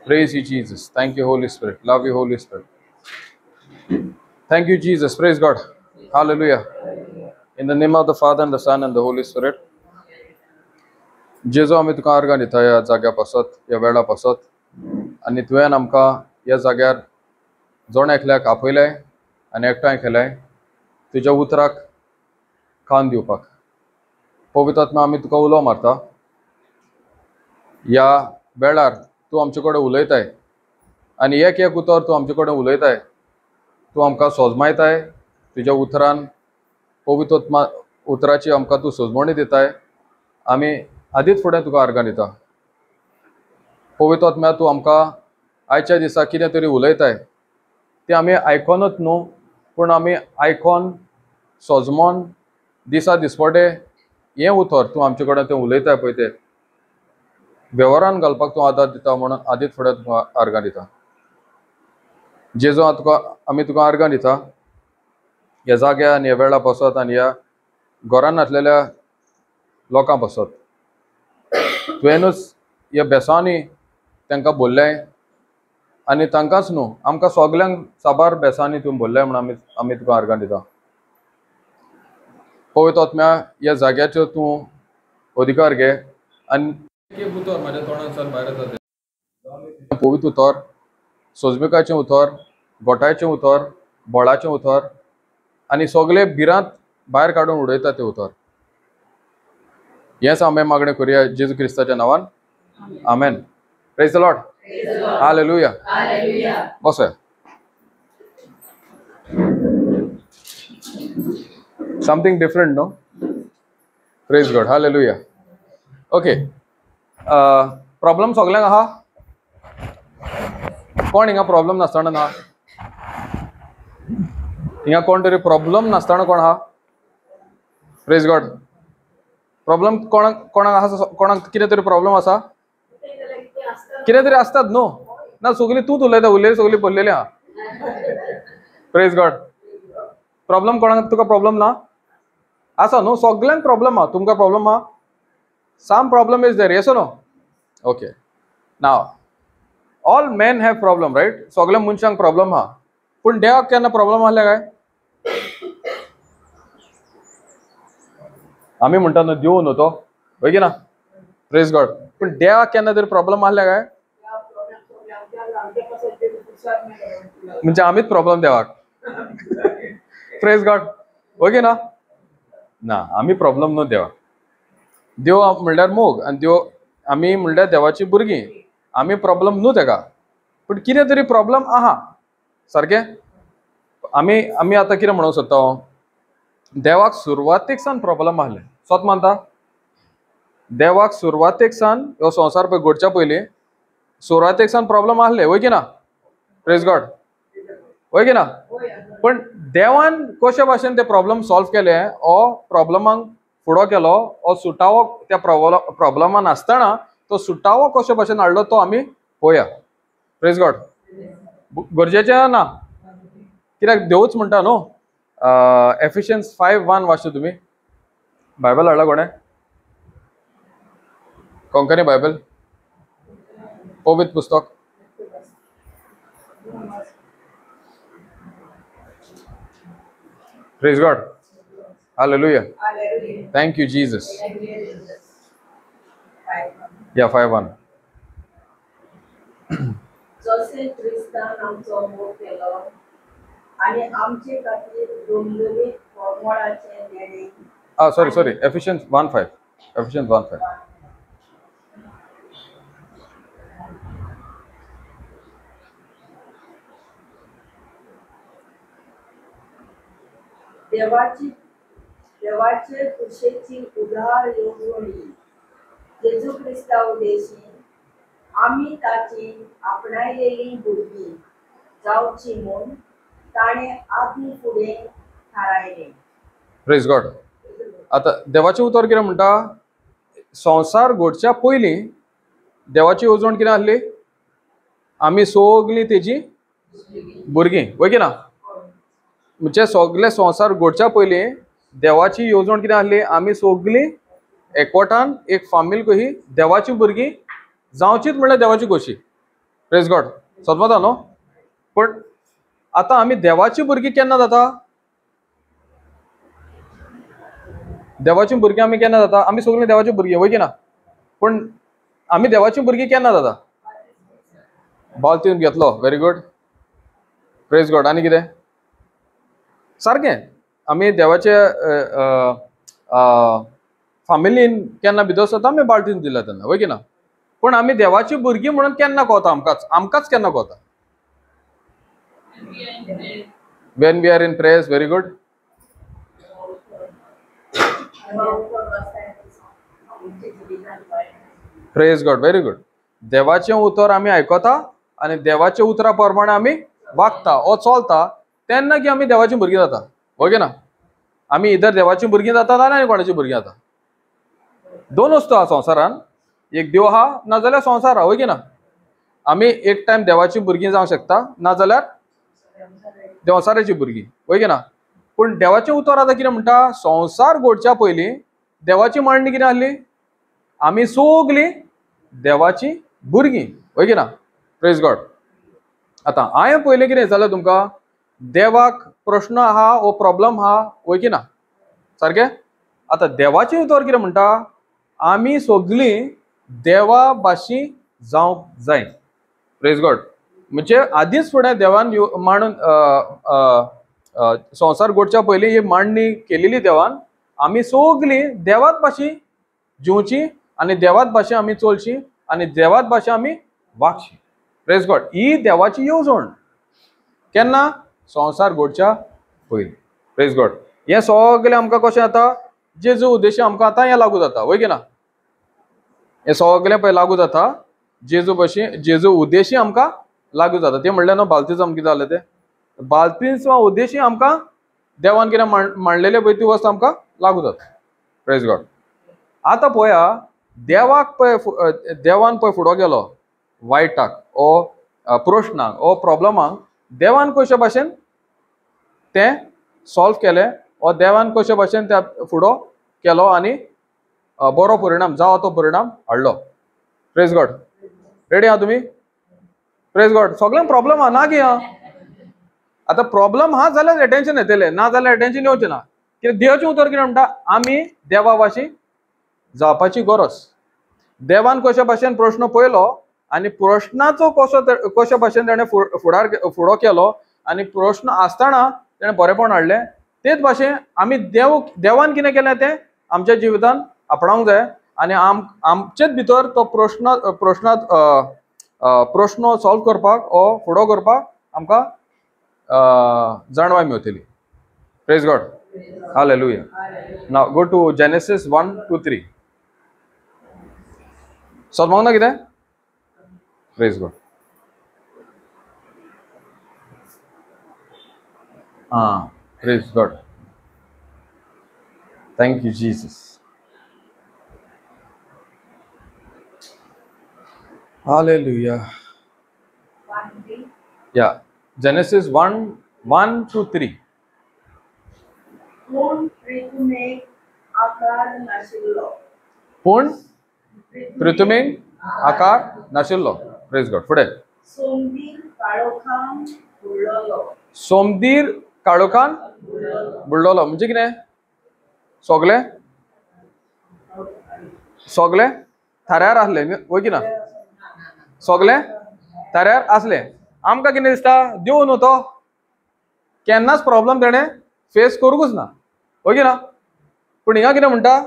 Praise you, Jesus. Thank you, Holy Spirit. Love you, Holy Spirit. Thank you, Jesus. Praise God. Hallelujah. In the name of the Father and the Son and the Holy Spirit. Jeju आमी तुका आर्गां दिता ह्या जाग्या पासत ह्या वेळा पासत आनी तुवें आमकां ह्या जाग्यार जोण एकल्याक आपयलें आनी एकठांय केलें तुज्या उतराक कान दिवपाक. पवित्र आत्मा आमी तुका उलो मारता. ह्या वेळार तूं आमचे कडेन उलयताय आनी एक एक उतर तूं आमचे कडेन उलयताय. तूं आमकां सोजमायताय तुज्या उतरान. पवित्र आत्मा उतराची आमकां तूं सोजमणी दिताय. आमी आदींच फुडें तुका आर्गां दिता. पवित्र आत्म्या तूं आमकां आयच्या दिसा कितें तरी उलयताय तें आमी आयकोनूच न्हू पूण आमी आयकोन सोजमोन दिसा दिसपटे हें उतर तूं आमचे कडेन तें उलयताय पळय तें वेव्हारान घालपाक तूं आदार दिता म्हणून आदींच फुडें तुका आर्गां दिता. जेजो आमी तुका आर्गां दिता ह्या जाग्या आनी ह्या वेळा पासत आनी ह्या घरान घातलेल्या लोकां पासत. तुवेंनूच ह्या बेसांनी तांकां भरलें आनी तांकांच न्हू आमकां सगल्यांक साबार बेसांनी तुवें भरलें म्हणून आमी तुका आर्गां दिता. पवित्र आत्म्या ह्या जाग्याचो तूं अधिकार घे आनी एक उतर म्हाज्या तोंडांतल्यान भायर येता तें पवित्र उतर, सोजमिकाचें उतर, गोठायचें उतर, बळाचें उतर आनी सगळे भिरांत भायर काडून उडयता तें उतर. हेंच आमी मागणें करुया जेजू क्रिस्ताच्या नांवान. Amen. Praise the lord. Hallelujah. बसया. Something different no. Praise God. Hallelujah. Okay. Problem सगल्यांक आहा? कोण हिंगा प्रॉब्लेम नासतना ना? हिंगा कोण तरी प्रॉब्लेम नासतना कोण आहा? Praise God. प्रॉब्लेम कोणाक आहा? कोणाक कितें तरी प्रॉब्लेम आसा? कितें तरी आसतात न्हू. ना सगळीं तूंच उलयलें सगळीं भरलेलीं आहा. Praise God. प्रॉब्लेम कोणाक तुका प्रॉब्लेम ना? आसा न्हू. सगल्यांक प्रॉब्लेम आहा. तुमकां प्रॉब्लेम आहा? Some problem is there. Yes or no? Okay. Now all men have problem right. सगळ्या मनशांक प्रॉब्लेम आहा. पूण देवाक केन्ना प्रॉब्लेम आहले काय? आमी म्हणटा न्हू देव न्हू तो होय की ना. Praise God. पूण देवाक केन्ना तरी प्रॉब्लेम आहले काय? म्हणजे आमीच प्रॉब्लेम देवाक. Praise God. होय की ना. ना आमी प्रॉब्लेम न्हू देवाक. देव म्हणल्यार मोग आनी देव आमी म्हणल्यार देवाची भुरगीं. आमी प्रॉब्लेम न्हू तेका. पूण कितें तरी प्रॉब्लेम आहा. सारकें. आमी आतां कितें म्हणूंक सोदता देवाक सुरवातेक सावन प्रॉब्लेम आहले. स्वत मानता? देवाक सुरवातेक सावन हो संवसार पळय घडच्या पयलीं सुरवातेक सावन प्रॉब्लेम आहले. होय की ना. Praise God. होय की ना. पण देवान कशे भाशेन ते प्रॉब्लेम सॉल्व केले हो प्रॉब्लेमांक फुडो केलो हो सुटावो त्या प्रॉब्लेमान आसतना तो सुटावो कशे भाशेन हाडलो तो आमी पळोवया. Praise God. गरजेचें ना कित्याक देवूच म्हणटा न्हू. एफिशियन्स 5:1 वाचता तुमी. बायबल हाडला कोणें? कोंकणी बायबल पवित्र पुस्तक. Praise God. Hallelujah. Thank you Jesus. या 5:1. जसे ख्रिस्तान आमचो मोग केलो आणि आमचे खातीर दोंगरी फॉर्मळाचे देणे. सॉरी एफिशियन्स 1:5. एफिशियन्स 1:5. देवाचे खुशेची उदार येवजणी जेजू ख्रिस्ता उदेशी आमी ताची आपणायलेली भुरगीं जावची म्हूण ताणें आदी फुडें थारायलें. Praise God. आतां देवाचें उतर कितें म्हणटा? संवसार घडच्या पयलीं देवाची येवजण कितें आसली? आमी सगलीं तेजी भुरगीं. होय की ना. म्हणजे सगळे संवसार घडच्या पयलीं देवाची येवजण कितें आसली? आमी सगलीं एकवटान एक फामील कशी देवाची भुरगीं जावचीच म्हणल्यार देवाची खोशी. Praise God. समजता न्हू. पण आता आमी देवाची भुरगीं केन्ना जाता? देवाची भुरगीं आमी केन्ना जाता? आमी सगळीं देवाची भुरगीं, वय की ना? पण आमी देवाची भुरगीं केन्ना जाता? बाल्तीन घेतलो. Very good. Praise God. आनी कितें? सारकें. आमी देवाचे फामिलीन केन्ना भितर सरता आमी बाल्टीन दिला तेन्ना, वय की ना? पण आमी देवाची भुरगीं म्हणून केन्ना कळटा आमकांच केन्ना कळटा? When we are in prayers. Very good. Praise God. Very good. देवाचें उतर आमी आयकता आनी देवाच्या उतरा प्रमाणे आमी वागता ओ चलता तेन्ना की आमी देवाची भुरगीं जाता, वय की ना? आमी इधर देवाची भुरगीं जाता ना आनी कोणाची भुरगीं जाता. दोन वस्तू आहा संवसारान. एक देव आहा नाजाल्यार संवसार आहा, वय की ना? आमी एक टायम देवाची भुरगीं जावंक शकता नाजाल्यार संवसाराची भुरगीं, वय की ना? पूण देवाचें उतर आतां कितें म्हणटा? संवसार घडच्या पयलीं देवाची मांडणी कितें आसली? आमी सगलीं देवाची भुरगीं, वय की ना? Praise God. आतां हांवें पयलें कितें विचारलें तुमकां? देवाक प्रश्न आहा वो प्रॉब्लम आहा, वय की ना? सारकें. आतां देवाचें उतर कितें म्हणटा? आमी सगलीं देवा भाशी जावंक जाय. Praise God. म्हणजे आदींच फुडें देवान मांडून संवसार घडच्या पयलीं ही मांडणी केलेली देवान. आमी सगलीं देवाच भाशी जिवची आनी देवाच भाशेन आमी चलची आनी देवाच भाशेन आमी वागची. Praise God. ही देवाची येवजण केन्ना? संवसार घडच्या पयलीं. Praise God. हें सगळें आमकां कशें जाता? जेजू उद्देशी आमकां आतां हें लागू जाता, वय की ना? हें सगळें पळय लागू जाता जेजू उद्देशी आमकां लागू जाता. तें म्हणलें न्हू बाल्तिझम कितें जालें तें? बाल्तिझमा उद्देशी आमकां देवान कितें मांडलेलें पळय ती वस्त आमकां लागू जाता. Praise God. आतां पळया, देवाक पळय देवान पळय फुडो गेलो वायटाक ओ प्रश्नाक ओ प्रॉब्लमाक देवान कशे भाशेन तें सॉल्व केलें ओ देवान कशे भाशेन त्या फुडो केलो आनी बरो परिणाम जावं तो परिणाम हाडलो. Praise God. रेडी आहा तुमी? Praise God. सगळ्यांक प्रॉब्लम आहा ना की आहा? आतां प्रॉब्लम आहा जाल्यार एटेन्शन येतलें, ना जाल्यार एटेन्शन येवचें ना. कित्याक देवाचें उतर कितें म्हणटा? आमी देवा भाशी जावपाची गरज. देवान कशे भाशेन प्रश्न पळयलो आनी प्रश्नाचो कशे भाशेन ताणें फुडो केलो आनी प्रश्न आसतना ताणें बरेपण हाडलें. तेच भाशेन आमी देवान कितें केलें तें आमच्या जिवितान आपणावंक जाय आनी आमचेच भितर तो प्रश्न सॉल्व करपाक ओ फुडो करपाक आमकां जाणवाय मेळटली. Praise God. Hallelujah. Now go to Genesis 1-3. समजूंक ना कितें? Praise God. Praise God. Thank you Jesus. Hallelujah. या जेनेसिस 1-3. पूण पृथ्वीक आकार नाशिल्लो. पूण पृथ्वीक आकार नाशिल्लो. प्रेज गॉड. फुडें. सोमदीर काळोखान बुडलोलो. सोमदीर काळोखान बुडलोलो म्हणजे कितें? सगळे थाऱ्यार आसले, वय की ना? सगळे थाऱ्यार आसले. आमकां कितें दिसता? देव न्हू तो, केन्नाच प्रॉब्लम तेणें फेस करूंकच ना, वय की ना? पूण हिंगा कितें म्हणटा?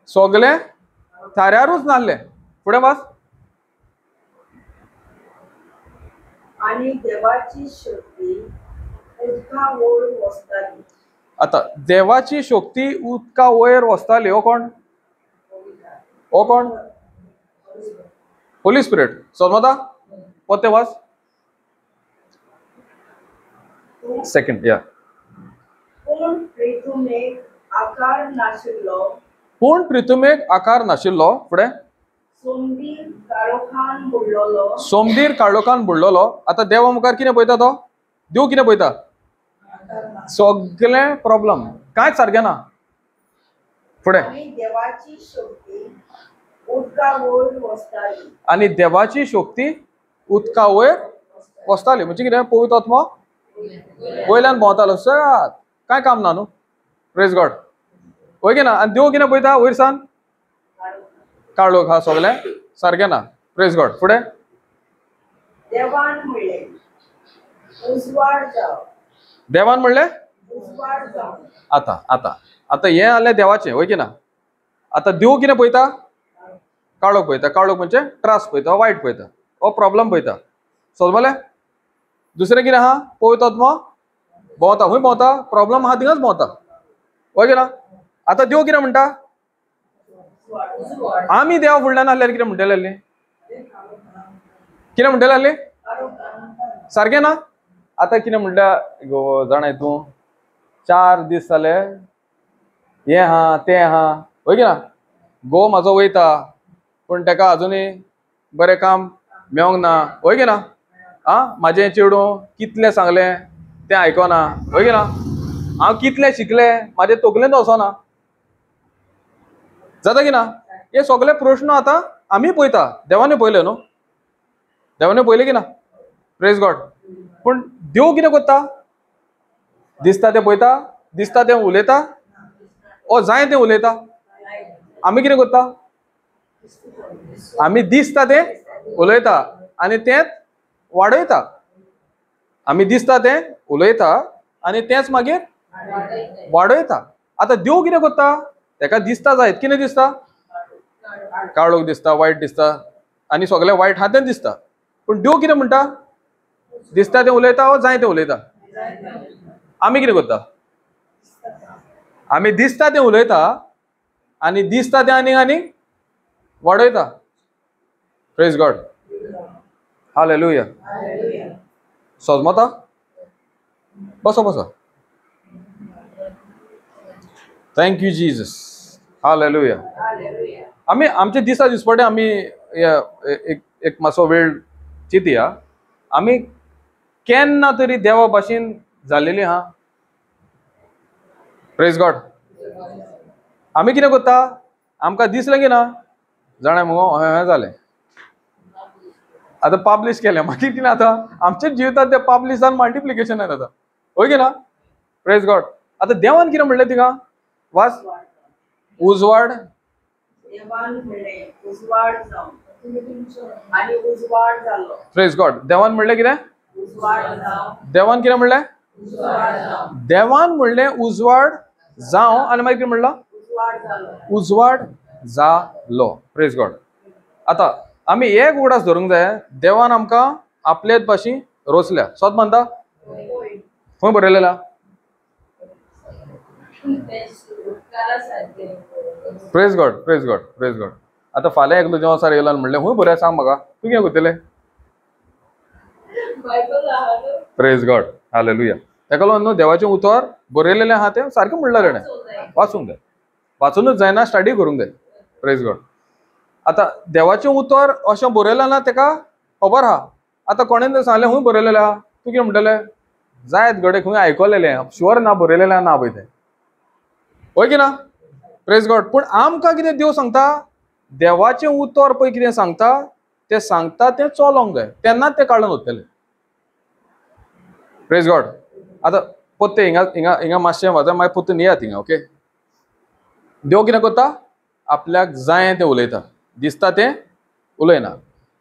सगळे थाऱ्यारूच नासले. फुडें वाच. आनी देवाची शक्ती उदका वयर वचताली. आतां देवाची शक्ती उदका वयर वचताली. हो कोण? हो कोण? होली स्पिरिट. समजता? पोते वाच. सेकंड. या. पूण पृथ्वीक आकार नाशिल्लो. पूण पृथ्वीक आकार नाशिल्लो. फुडें. सोमदीर काळोखान बुडलोलो. सोमदीर काळोखान बुडलोलो. आतां देवा मुखार कितें पळयता तो? देव कितें पळयता? सगळे प्रॉब्लम, कांयच सारकें ना. फुडें. आनी देवाची शक्ती उदका वयर वसताली आणि देवाची शक्ती उदका वयर वसताली. म्हणजे कितें? पवित्र आत्मा वयल्यान भोंवतालो सगळ्यात. काय काम ना न्हू. Praise God. वय की ना. आनी देव कितें पळयता वयरसान? काळोख हा सगळें सारकें ना. प्रेज गॉड. फुडें देवान म्हणलें उजवाड जाव. देवान म्हणलें उजवाड जाव. आतां आतां आतां हें जालें देवाचें. वय की ना. आतां देव कितें पळयता? काळोख पळयता. काळोख म्हणजे त्रास पळयता, वायट पळयता, हो प्रॉब्लेम पळयता. समजलें? दुसरें कितें आहा? पवित्र आत्मा भोंवता. खंय भोंवता? प्रॉब्लेम आहा थिंगाच भोंवता. वय की ना. आतां देव कितें म्हणटा? आमी देवा फुडल्यान आसल्यार कितें म्हणटले आसलीं? कितें म्हणटले आसलीं? सारकें ना. आतां कितें म्हणटा गो जाणाय तूं, 4 दीस जाले हें आहा तें आहा. वय की ना. घोव म्हाजो वयता पूण ताका अजुनूय बरें काम मेळोंक ना. वय की ना. म्हाजें चेडूं कितलें सांगलें तें आयकोना. वय की ना. हांव कितलें शिकलें म्हाजें तकलेंत वचना. जाता की ना. हे सगळे प्रश्न आतां आमी पळयता. देवानूय पळयले न्हू. देवानूय पळयलें की ना. Praise God. पूण देव कितें करता? दिसता तें पळयता, दिसता तें उलयता, ओ जाय तें उलयता. आमी कितें करता? आमी दिसता तें उलयता आनी तेंच वाडयता. आमी दिसता तें उलयता आनी तेंच मागीर वाडयता. आतां देव कितें करता? ताका दिसता जायत. कितें दिसता? काळोख दिसता, वायट दिसता आनी सगळें वायट आहा तें दिसता. पूण देव कितें म्हणटा? दिसता तें उलयता, ओ जाय तें उलयता. आमी कितें करता? आमी दिसता तें उलयता आनी दिसता तें आनीक वाडयता. Praise God. हालेलुया. समजता? बसो बसो. Thank you Jesus. हालेलुया. आमी आमचे दिसा दिसपटे आमी एक मातसो वेळ चिंतया. आमी केन्ना तरी देवा भाशेन जाल्लेली आहा. Praise God. आमी कितें करता? आमकां दिसलें की ना जाणां मुगो हें जालें. आतां पब्लीश केलें मागीर कितें जाता? आमच्या जिवितांत तें पब्लीश जावन मल्टिप्लिकेशन जाता. वय की ना. Praise God. आतां देवान कितें म्हणलें थिंगा? वाच. उजवाड. देवान म्हणलें उजवाड जाव. आनी उजवाड जालो. Praise God. देवान म्हणलें कितें? उजवाड जाव. देवान कितें म्हणलें? उजवाड जाव. देवान म्हणलें उजवाड जावं आनी मागीर कितें म्हणलां? उजवाड जालो. उजवाड जालो. Praise God. आतां आमी एक उगडास धरूंक जाय. देवान आमकां आपलेच भाशेन रोचल्या. सोत म्हणटा खंय बरयलेला? Praise God. Praise God. Praise God. आतां फाल्यां एकलो देवासार येयलो आनी म्हणलें खंय बरय सांग म्हाका. तूं कितें करतलें? Praise God. हालेलुया. ताका लागून न्हू देवाचें उतर बरयलेलें आहा तें सारकें म्हणलें ताणें. वाचूंक जाय. वाचूनच जायना, स्टडी करूंक जाय. Praise God. आतां देवाचें उतर अशें बरयलें ना ताका खबर आहा. आतां कोणें जर सांगलें खंय बरयलेलें आहा, तूं कितें म्हणटलें? जायत गडे खंय आयकलेलें, शुअर ना बरयलेलें ना पळय तें. वय की ना. Praise God. पूण आमकां कितें देव सांगता? देवाचें उतर पळय कितें सांगता तें सांगता तें चलोंक जाय. तेन्नाच तें काडून वतलें. Praise God. आतां पत्ते हिंगा मातशें वचून मागीर परतून येया थिंगा. ओके. देव कितें करता? आपल्याक जाय तें उलयता, दिसता तें उलयना.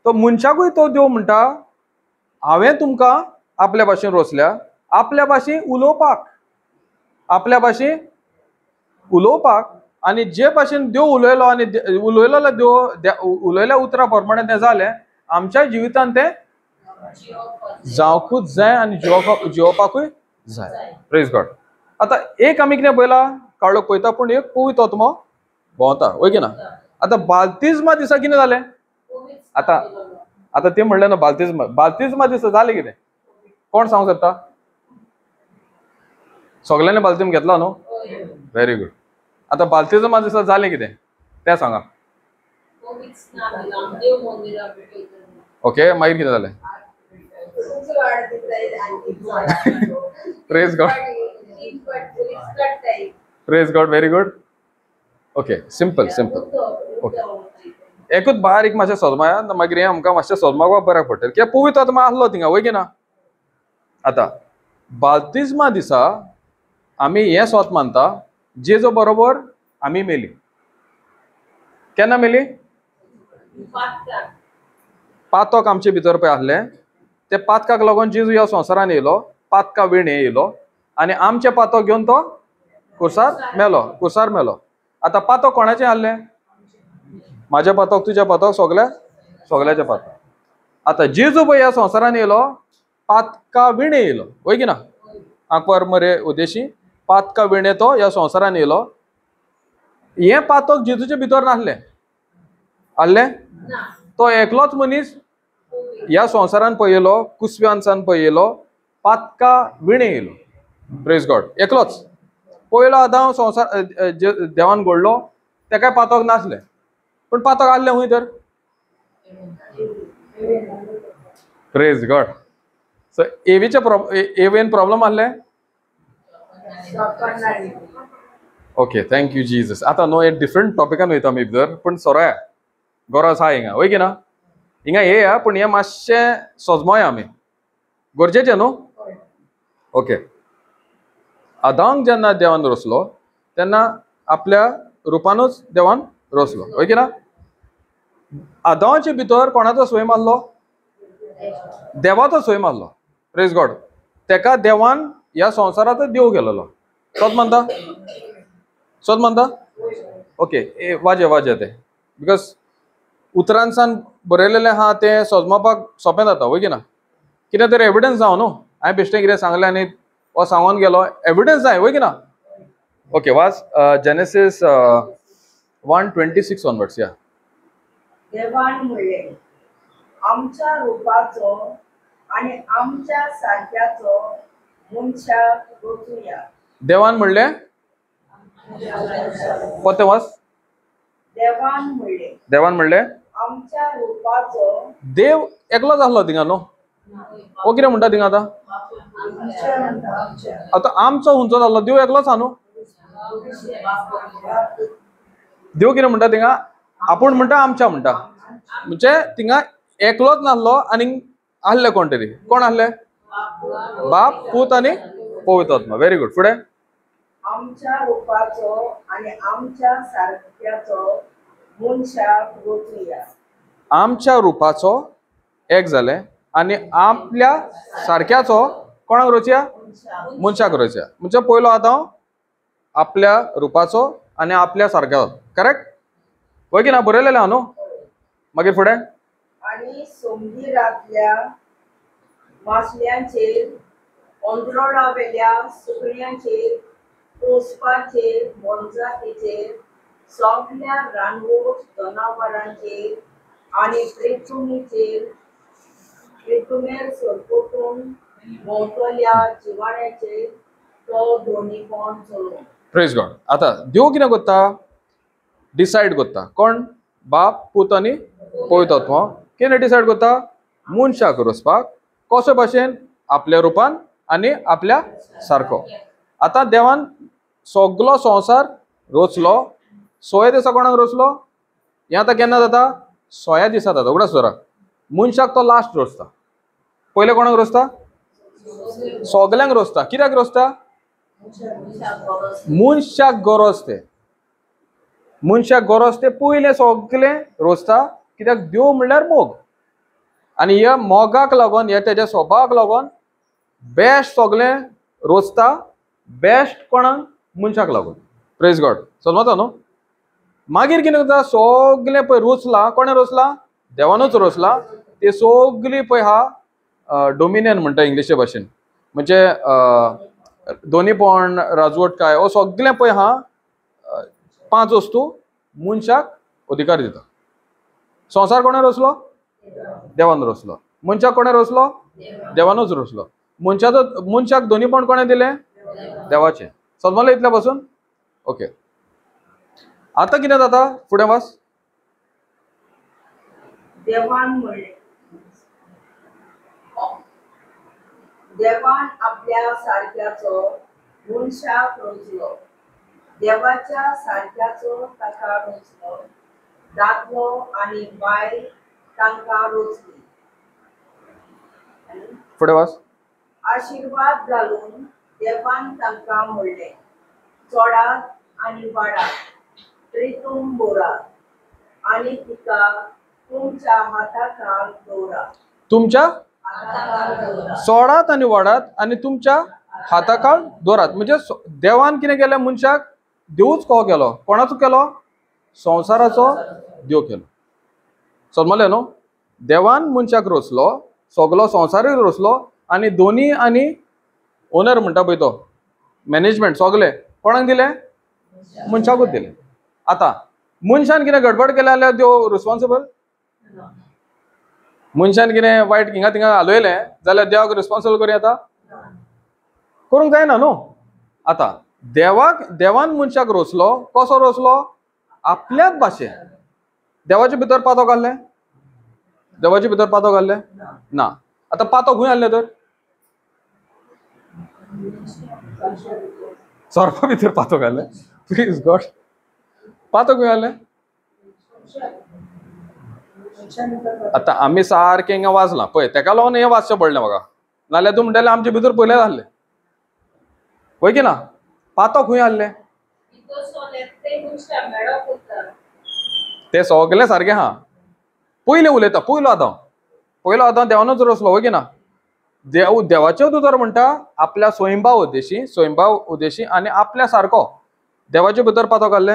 तो मनशाकूय तो देव म्हणटा हांवें तुमकां आपल्या भाशेन रोचल्या, आपल्या भाशेन उलोवपाक, आपल्या भाशेन उलोवपाक आनी जे भाशेन देव उलयलो आनी उलयलो देव उलयल्या उतरा प्रमाणे तें जालें. आमच्या जिवितांत तें जावंकूच जाय आनी जिवोवपाकूय जाय. Praise God. आतां एक आमी कितें पळयलां? काळोख पळयता पूण एक पवित्र आत्मा भोंवता. वय की ना. आतां बाल्तिस्मा दिसा कितें जालें? आतां तें म्हणलें न्हू बाल्तिस्मा दिसा जालें कितें? कोण सांगूंक शकता? सगल्यांनी बाल्तिम घेतला न्हू. Very good. आतां बाल्तिस्मा दिसा जालें कितें तें सांगा. ओके. मागीर कितें जालें? Praise God. Praise God. Very good. Okay. Simple. Okay. एकूच बारीक मातशें सोजमाया मागीर हें आमकां मातशें सोजमावपाक बऱ्याक पडटलें कित्याक पवित्र आत्मा आसलो थिंगा वय की ना. आतां बाप्तिस्मा दिसा आमी हें स्वत मानता जेजो बरोबर आमी मेली. केन्ना मेली? पातक आमचे भितर पळय आसलें ते पातकाक लागून जेजू ह्या संवसारान येयलो, पातका विणे येयलो आनी आमचे पातक घेवन तो कुसार मेलो. आतां पातक कोणाचें आहलें? म्हाजें पातक, तुजें पातक, सगल्याचें पातक. आतां जेजू पळय ह्या संवसारान येयलो पातका विणे येयलो वय की ना. आंकवार मरे उद्देशी पातका विणे तो ह्या संवसारान येयलो. हें पातक जेजूचे भितर नासलें. आहलें? तो एकलोच मनीस ह्या संवसारान पळयलो, कुसव्यांसान पळयलो, पातका विणे येयलो. Praise God. एकलोच. पयलो आदाम संवसार देवान घडलो तेका पातक नासलें, पूण पातक आहलें हूंय तर. Praise God. So even problem आहलें. Okay, thank you Jesus. आतां न्हू एक डिफरंट टॉपिकान वयता आमी भितर, पूण सोरोया गरज आहा हिंगा वय की ना. हिंगा येया पूण हें मातशें सोजमोया आमी. गरजेचें न्हू. ओके. आदांक जेन्ना देवान रचलो तेन्ना आपल्या रुपानूच देवान रचलो वय की ना. आदांचे भितर कोणाचो सोय मारलो? देवाचो सोय मारलो. Praise God. तेका देवान ह्या संवसारांतच देव गेलोलो. सोद मानता? ओके, वाजे ते बिकॉज उतरांसान बरयलेलें आहा तें सोजमावपाक सोंपें जाता वय की ना. कितें तरी एविडन्स जावं न्हू. हांवें बेश्टें कितें सांगलें आनी हो सांगून गेलो, एविडन्स जाय वय की ना. Okay, watch Genesis 1:26 onwards. या. देवान म्हणलें, आमच्या रुपाचो आनी आमच्या सारक्याचो मनशाक रचुया. देवान म्हणलें, कोते वाच. देवान म्हणलें आमच्या रुपाचो. देव एकलोच आसलो थिंगा न्हू. हो कितें म्हणटा थिंगा आतां? आतां आमचो हुंचो जालो, देव एकलोच आहा न्हू. देव कितें म्हणटा थिंगा? आपूण म्हणटा आमच्या म्हणटा. म्हणजे थिंगा एकलोच नासलो आनी आहले कोण तरी. कोण आहले? बाप, पूत आनी पवित्र आत्मा. Very good. फुडें. आमच्या रुपाचो आनी आमच्या सारक्याचो मनशाक रचुया. आमच्या रुपाचो एक जालें आनी आपल्या सारक्याचो कोणाक रचुया? मनशाक रचुया. म्हणजे पयलो आदां आपल्या रुपाचो आनी आपल्या सारक्याचो. करेक्ट वय की ना. बरयलेलें आहा न्हू. मागीर फुडें. आनी समुद्रांतल्या मासल्यांचेर, अंदरोडावेल्या सुकण्यांचेर, पोसपाचेर, मोनजातीचेर, सगल्या रानवट जनावरांचेर आनी पृथ्वीचेर सरपटून भोंवतल्या जिवाण्याचेर तो धोनीपण चलो. Praise God. आतां देव कितें करता? डिसायड करता. कोण? बाप, पूत आनी पवित्र आत्मा. कितें डिसायड करता? मनशाक रचपाक. कसो भाशेन? आपल्या रुपान आनी आपल्या सारको. आतां देवान सगलो संवसार रचलो. 6 दिसा कोणाक रचलो? हें आतां केन्ना जाता? 6 दिसा जाता. उगडास धरा. मनशाक तो लास्ट रचता. पयले कोणाक रचता? सगल्यांक रचता. कित्याक रचता? मनशाक गरज ते. मनशाक गरज ते पयले सगळे रचता. कित्याक देव म्हणल्यार मोग आनी ह्या मोगाक लागून, ह्या तेज्या स्वभावाक लागून बेस्ट सगळें रचता. बेस्ट कोणाक? मनशाक लागून. Praise God. समजता न्हू. मागीर कितें करता? सगळें पळय रचला. कोणें रचला? देवानूच रचला. ते सगळीं पळय हा डोमिनियन म्हणटा इंग्लिशे भाशेन. म्हणजे दोनीपण, राजवटकाय हो सगळें पळय हा 5 वस्तू मनशाक अधिकार दिता. संवसार कोणें रचलो? देवान रचलो. मनशाक कोणें रचलो? देवानूच रचलो. मनशाक दोनीपण कोणें दिलें? देवाचें. समजलें इतल्या पासून? ओके. आतां कितें जाता? फुडें वाच. देवान म्हणलें, देवान आपल्या सारक्याचो मनशाक रचलो. देवाच्या सारक्याचो ताका रचलो. दादलो आनी बायल तांकां रोचली. फुडें वाच. आशीर्वाद घालून देवान तांकां म्हणलें, चोडात आनी वाडात, रितून भरात आनी तिका तुमच्या हाताखाल दवरात. तुमच्या हाताखाल दवरात. सोडात आनी वाडात आनी तुमच्या हाताखाल दवरात. म्हणजे देवान कितें केलें मनशाक? देवूच कहो केलो. कोणाचो केलो? संवसाराचो देव केलो. समजलें न्हू? देवान मनशाक रोचलो, सगलो संवसारूय रोचलो आनी दोनी आनी ओनर म्हणटा पळय तो मॅनेजमेंट सगळे कोणाक दिलें? मनशाकूच दिलें. आतां मनशान कितें गडबड केलें जाल्यार देव रिस्पॉन्सिबल? मनशान कितें वायट हिंगा थिंगा हालयलें जाल्यार देवाक रिस्पॉन्सिबल करूं येता? करूंक जायना न्हू. आतां देवान मनशाक रोचलो. कसो रोचलो? आपल्याच भाशेन. देवाचे भितर पातो घाल्ले? देवाचे भितर पातो घाल्ले ना. आतां पातो खंय हाडले तर? सर्पा भितर पातो घाल्ले. Please God. पातो खंय हाडले? आतां आमी सारकें हिंगा वाचलां पळय, ताका लागून हें वाचचें पडलें म्हाका. नाल्यार तूं म्हणटलें आमचे भितर पयलें जाल्लें. पळय की ना? पातो खंय हाडले? ते सगळें सारकें आहा. पयलें उलयता, पयलो आदां देवानूच रोचलो. वय की ना? देवाचे दोतोर म्हणटा आपल्या स्वयंभाव उद्देशी आनी आपल्या सारको देवाचे भितर पातो घाल्ले.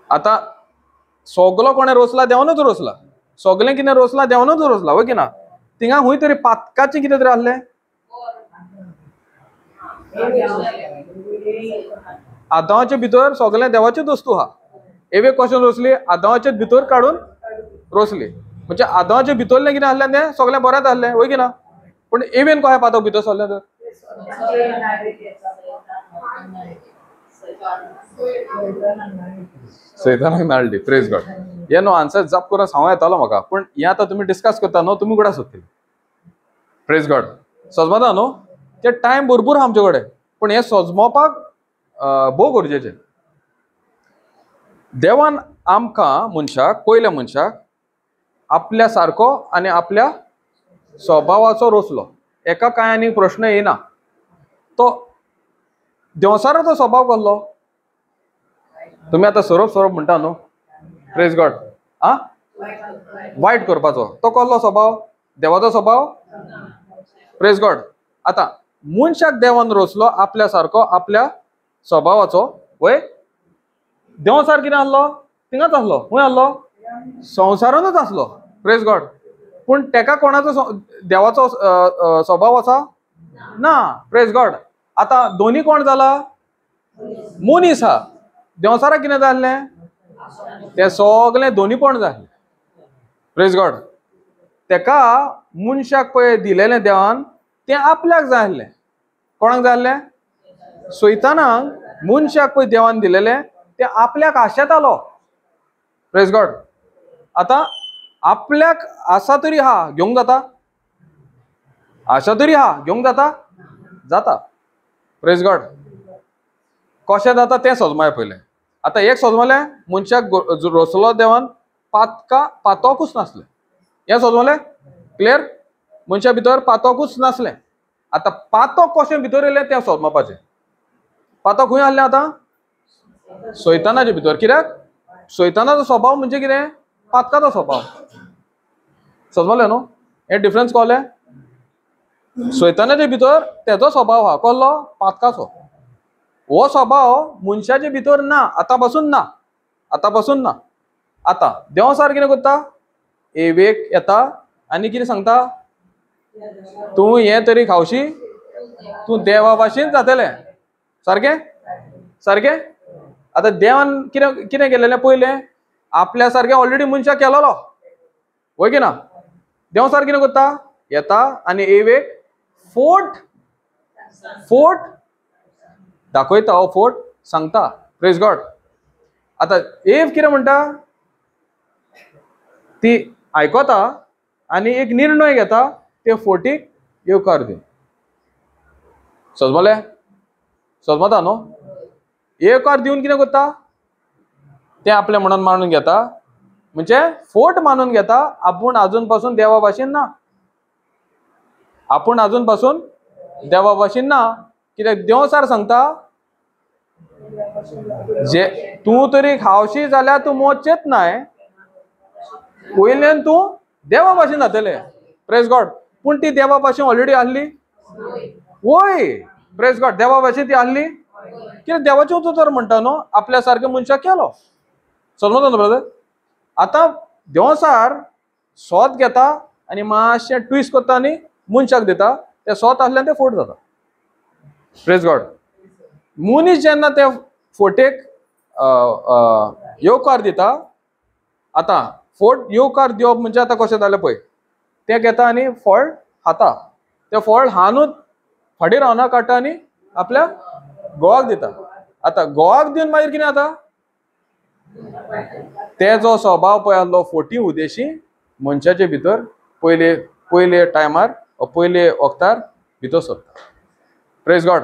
आतां सगलो कोणें रोचला? देवानूच रोचला. सगलें कितें रोचला? देवानूच रोचला. वय की ना? थिंगा खंय तरी पातकाचें कितें तरी आहलें. आदावाचे भितर सगळें देवाचेच वस्तू आहा. एवेक कशें रोचली? आदावाचे भितर काडून रोचली. म्हणजे आदावाचे भितरलें कितें आहलें तें सगळें बरेंच आहलें. वय की ना? पूण एवेन कशें पातो भितर सरलें तर? सैतानाक नाळली. Praise God. हे न्हू आन्सर जाप करून सांगूं येतालो म्हाका, पूण हें आतां तुमी डिस्कस करता न्हू, तुमी कुडा सोदतली. Praise God. समजता न्हू? ते टायम भरपूर आहा आमचे कडेन, पूण हें सजमोवपाक भोव गरजेचें. देवान आमकां मनशाक, पयल्या मनशाक आपल्या सारको आनी आपल्या स्वभावाचो रोचलो. एका कांय आनी प्रश्न येयना. तो देवसाराचो स्वभाव कसलो? तुमी आतां सरप म्हणटा न्हू. Praise God. वायट करपाचो. तो कसलो स्वभाव? देवाचो स्वभाव? Praise God. आतां मनशाक देवान रोचलो आपल्या सारको आपल्या स्वभावाचो. वय देवसार कितें आहलो? थिंगाच आहलो. खंय आहलो? संवसारानूच आसलो. Praise God. पूण तेका कोणाचो देवाचो स्वभाव आसा? ना. Praise God. आतां दोनी कोण जाला? मनीस आहा. देवसाराक कितें जाल्लें? तें सगळें दोनीपण जालें. Praise God. तेका मनशाक पळय दिलेलें देवान तें आपल्याक जाय आहलें. कोणाक जाय आहलें? सैतानाक मनशाक पळय देवान दिलेलें तें आपल्याक आशेतालो. Praise God. आतां आपल्याक आसा तरी आहा घेवंक जाता? आशा तरी आहा घेवंक जाता? जाता. Praise God. कशें जाता तें सजमाय पयलें. आतां एक सजमलें मनशाक रोचलो देवान पातोकूच नासलें. हें सजमलें? क्लियर? मनशा भितर पातोकूच नासलें. आतां पातोक कशें भितर येयलें तें सजमपाचें. पातोक खंय आहलें आतां? सैतानाचे भितर. कित्याक? सैतानाचो स्वभाव म्हणजे कितें? पातकाचो स्वभाव. समजलें न्हू? हें डिफरन्स कळ्ळें? सैतानाचे भितर तेजो स्वभाव आहा. कसलो? पातकाचो. हो स्वभाव मनशाचे भितर ना. आतां पासून ना. आतां देवसार कितें करता? एवेक येता आनी कितें सांगता? तूं हें तरी खावशी, तूं देवा भाशेन जातलें. सारकें? आतां देवान कितें केलेलें पयलें? आपल्या सारकें ऑलरेडी मनशाक केलोलो. वय की ना? देवसार कितें करता? येता आनी एवेक फोट दाखयता. हो फोट सांगता. Praise God. आतां एव कितें म्हणटा? ती आयकता आनी एक निर्णय घेता ते फोटीक येवकार दिवन. समजता न्हू? येवकार दिवन कितें करता? ते आपले म्हणून मानून घेता, म्हणजे फोट मानून घेता. आपण अजूनपासून देवा भाशेन ना, आपण अजूनपासून देवा भाशेन ना. कित्याक देव सर सांगता जे तू तरी खावशी जाल्यार तू मोचेत नाय, वयल्यान तू देवा भाशेन जातले. Praise God. पूण ती देवा भाशेन ऑलरेडी आहली. वय प्रेज गॉड. देवा भाशेन ती आहली. कित्याक देवाचे तू तर म्हणटा न्हू आपल्या सारख्या मनशाक केलो. समजता न्हू ब्रदर. आता देव सर सोत घेता आनी मातशें ट्विस्ट करता आनी मनशाक दिता. ते सोत आसल्यान ते फोट जाता. Praise God. मनीस जेन्ना ते फोटेक येवकार दिता, आता फोट येवकार दिवप म्हणजे आता कशें जालें पळय, ते घेता आनी फळ खाता. ते फळ हानूच फाटीं रावना काडटा आनी आपल्या घोवाक दिता. आता घोवाक दिवन मागीर कितें जाता, ते जो स्वभाव पळय आसलो फोटी उदेशी मनशाचे भितर पयले टायमार पयले वक्तार भितर सरता. Praise God.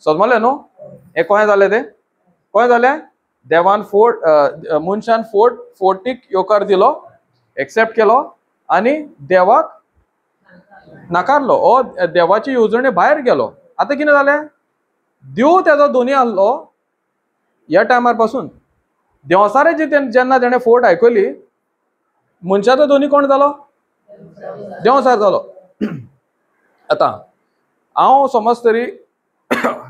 समजलें न्हू. हें कशें जालें तें कशें जालें. देवान मनशान फोटीक येवकार दिलो, एक्सेप्ट केलो आनी देवाक नाकारलो. हो देवाची येवजणे भायर गेलो. आतां कितें जालें, देव तेजो दोनी आसलो ह्या टायमार पासून. देवसाराची जेन्ना तेणें फोट आयकली, मनशाचो दोनी कोण जालो, देवसार जालो. आतां हांव समज तरी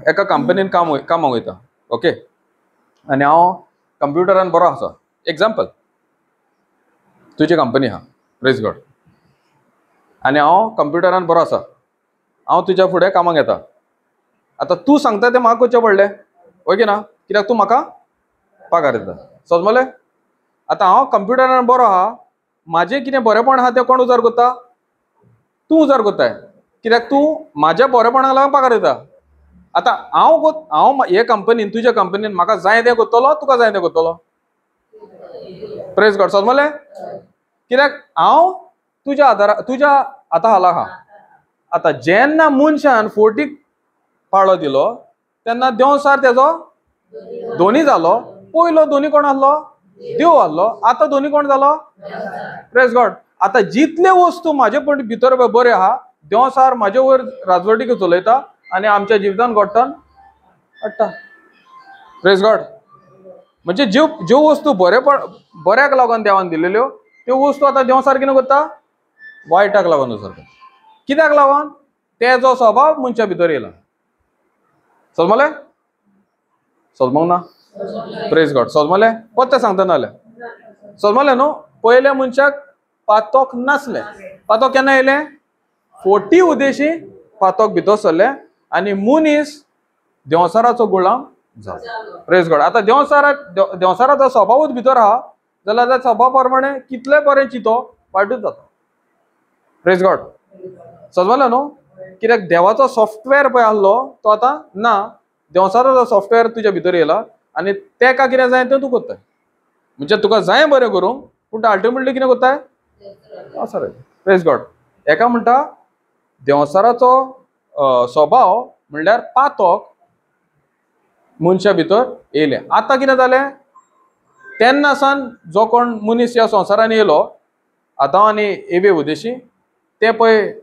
एका कंपनीन कामाक वयता, ओके, आनी हांव कंप्युटरान बरो आसा. एग्जाम्पल, तुजी कंपनी आहा, प्रेज गॉड, आनी हांव कंप्युटरान बरो आसा. हांव तुज्या फुडें कामाक येता. आतां तूं सांगता तें म्हाका करचें पडलें, वय की ना, कित्याक तूं म्हाका पगार दिता. समजलें. आतां हांव कंप्युटरान बरो आहा, म्हाजें कितें बरेपण आहा तें कोण उजार करता, तूं उजार करताय. कित्याक तूं म्हाज्या बरेपणाक लागून पगार दिता. आतां हांव हे कंपनीन, तुज्या कंपनीन म्हाका जाय तें करतलो, तुका जाय तें करतलो. Praise God. समजलें. कित्याक हांव तुज्या आतां हाला आहा. आतां जेन्ना मनशान फोटीक पाळो दिलो तेन्ना देव सर तेजो दोनी जालो. पयलो दोनी कोण आसलो, देव आसलो. आतां दोनी कोण जालो, प्रेज गॉड. आतां जितले वस्तू म्हाजे भितर बरे आहा, देव सर म्हाजे वयर राजवटीक चलयता आनी आमच्या जिवितान घडटान हाडटा. Praise God. म्हणजे ज्यो वस्तू बऱ्याक लागून देवान दिलेल्यो, त्यो वस्तू आतां देव सर कितें करता, वायटाक लागून उजरता. कित्याक लागून, तेजो स्वभाव मनशा भितर येयला. समजलें. समजूंक ना. Praise God. समजलें. पत्ते सांगता नाल्या समजलें न्हू. पयल्या मनशाक पातोक नासलें. पातोक केन्ना येयलें, फोटी उदेशी पातोक भितर सरलें आनी मनीस देवसाराचो गुलाम जालो. Praise God. आतां देवसाराचो स्वभावूच भितर आहा जाल्यार त्या स्वभाव प्रमाणे कितले बरें चितो वायटूच जाता. Praise God. समजलें न्हू. कित्याक देवाचो सॉफ्टवेअर पळय आसलो तो आतां ना. देवसाराचो सॉफ्टवेअर तुज्या भितर येयला आनी तेका कितें जाय तें तूं करताय. म्हणजे तुका जाय बरें करूंक, पूण तो अल्टिमेटली कितें करताय, देवसार. Praise God. हेका म्हणटा देवसाराचो स्वभाव म्हणल्यार पातोक मनशा भितर येयलें. आतां कितें जालें, तेन्ना सावन जो कोण मनीस ह्या संवसारान येयलो, आतां आनी एवे उदेशी, ते पळय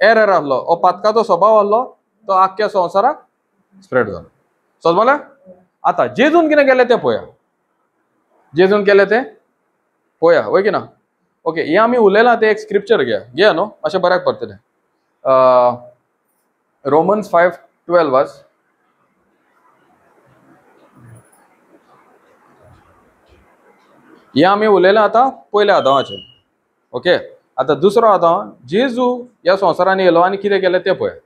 एरर आसलो, हो पातकाचो स्वभाव आसलो, तो आख्ख्या संवसाराक स्प्रेड जालो. समजलें. आतां जेजून कितें केलें तें पळया. जेजून केलें तें पळया, वय की ना. ओके, हें आमी उलयलां तें एक स्क्रिप्चर घे न्हू, अशें बऱ्याक पडटलें. Romans 5:12 watch. हें आमी उलयलां आतां पयल्या आदामाचें. ओके. आतां दुसरो आदाम जेजू ह्या संवसारान येयलो आनी कितें केलें तें पळय.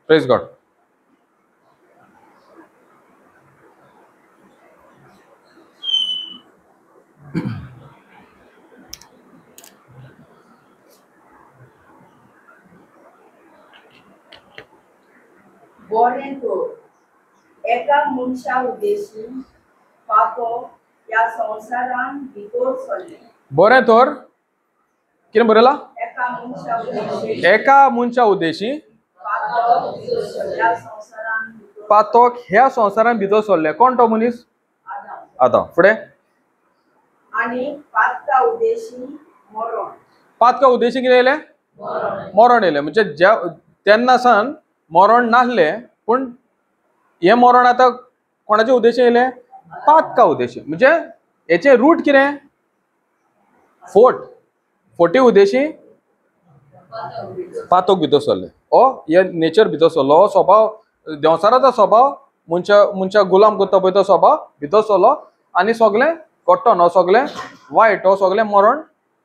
Praise God. बरें तर एका मनशा उद्देशी पातो ह्या संवसारान भितर सरले. बरें तर कितें बरयलां, एका मनशा उद्देशी एका मनशा उद्देशी पातो ह्या संवसारान भितर पातोक ह्या संवसारान भितर सरले. कोण तो मनीस, आदाम. आदाम. फुडें आणि पातका उद्देशी मरण. पातका उद्देशी कितें येयलें? मरण येयलें. म्हणजे ज्या तेन्ना सावन मरण नासलें, पूण हें मरण आतां कोणाचे उद्देशी येयलें? पातका उद्देशी. म्हणजे हेचे रूट कितें? फोर्टी उद्देशी पातोक भितर सरले. हो हे नेचर भितर सरलो. हो स्वभाव, देंवसाराचो स्वभाव, मनशा गुलाम करता पळय तो स्वभाव भितर सरलो आनी सगळें घडटोन हो सगळें वायट, हो सगळें मरण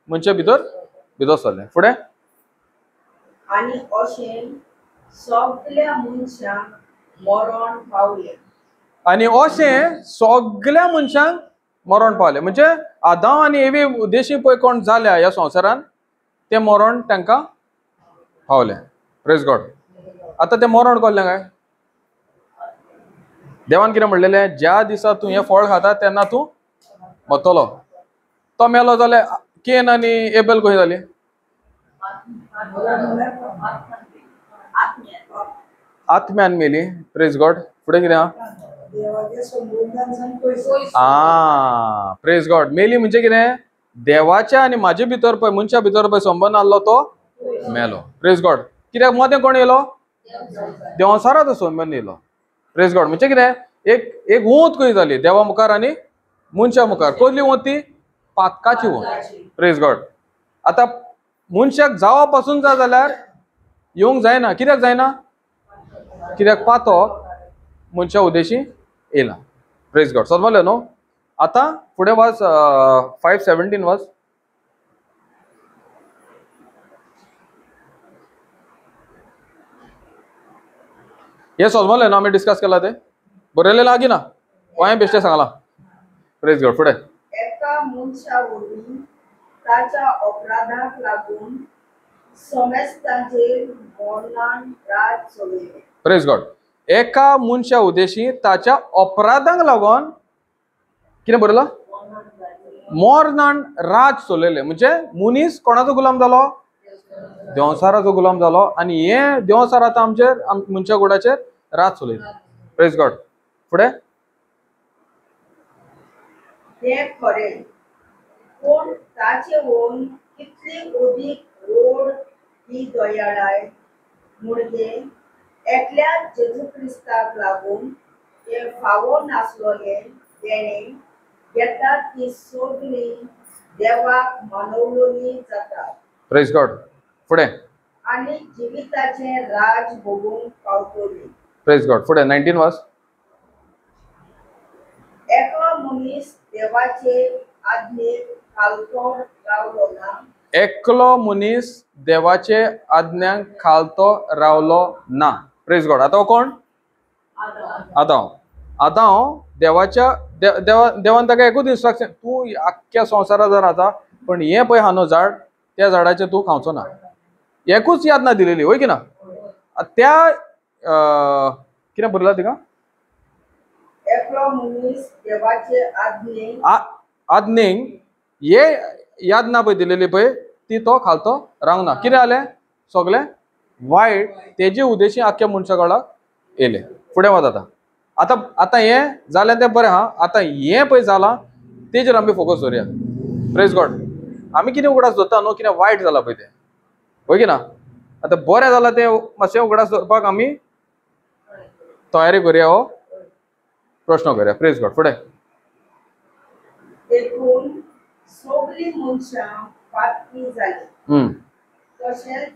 मनशा भितर सरलें. फुडें आणि अशें सगळ्या मनशांक मरण पावलें. आनी अशें सगळ्या मनशांक मरण पावलें. म्हणजे आदाम आनी एवे उद्देशी पळय कोण जाल्या ह्या संवसारान, तें मरण तांकां पावलें. Praise God. आतां तें मरण कसलें काय? देवान कितें म्हणलेलें? ज्या दिसा तूं हें फळ खाता तेन्ना तूं मरतलो. तो मेलो जाल्यार केन आनी एबेल कशी जाली? आत्म्यान मेली. प्रेज गॉड. फुडें कितें आहा? Praise God. मेली म्हणजे कितें? देवाच्या आनी म्हाजे भितर पळय, मनशा भितर पळय संबंद आसलो तो मेलो. Praise God. कित्याक मदें कोण येयलो? देंवसाराचो संबंद येयलो. Praise God. म्हणजे कितें? एक वोंत कशी जाली देवा मुखार आनी मनशा मुखार. कसली वोंत ती? पातकाची वोंत. Praise God. आतां मनशाक जावप पासून जाय जाल्यार येवंक जायना. कित्याक जायना? कित्याक पातक मनशा उद्देशी येयला. Praise God. समजलें न्हू? आतां फुडें वाच 5:17 वाच. हे समजलें न्हू? आमी डिस्कस केला तें बरयलेलें आहा की ना? हांवें बेश्टें सांगलां. प्रेज गॉड. फुडें एका मनशा वरवीं ताच्या अपराधाक लागून समेस्तांचेर मरणान राज चलयलें. Praise God. एका मनशा उद्देशी ताच्या अपराधांक लागून कितें बरयलां? मरणान राज चलयलें. म्हणजे मनीस कोणाचो गुलाम जालो? देंवसाराचो गुलाम जालो. आनी हे देंवसार आतां आमचेर, मनशा कुळाचेर राज चलयता. प्रेज गॉड. फुडें तें खरें, पूण ताचे ओन कितली अदीक व्हड ही दयाळाय म्हणजे एकल्याच जेजू क्रिस्ताक लागून तें फावो नासलोलें तेणें घेतात ती सगळीं देवाक मानवलोली जातात. प्रेज गॉड. फुडें आनी जिविताचें राज भोगूंक पावतलीं. प्रेज गॉड. फुडें 19 वाच. एकलो मनीस देवाचे आज्ञेक खालतो रावलो ना. एकलो मनीस देवाचे आज्ञांक खालतो रावलो ना. Praise God. आतां कोण? आदाम देवाच्या देवान ताका एकूच इन्स्ट्रक्शन, तूं आख्ख्या संवसारात जर रावता पण हें पळय आहा न्हू झाड, त्या झाडाचें तूं खावचो ना. एकूच यातना दिलेली, वय की ना? त्या कितें बरयलां तिका? एकलो मनीस देवाचे आज्ञेक हे यातना पळय दिलेली पळय ती तो खालतो रावना. कितें जालें? सगळें वायट तेजे उद्देशी आख्ख्या मनशा कडेन येयलें. फुडें वच. आतां हें जालें तें बरें आहा. आतां हें पळय जालां तेजेर आमी फोकस दवरया. Praise God. आमी कितें उगडास दवरता न्हू, कितें वायट जालां पळय तें, वय की ना? आतां बरें जालां तें मातशें उगडास दवरपाक आमी तयारी करया, हो प्रश्न करया. प्रेज गॉड. फुडें देखून सगळीं मनशां पातकी जालीं. तशेंच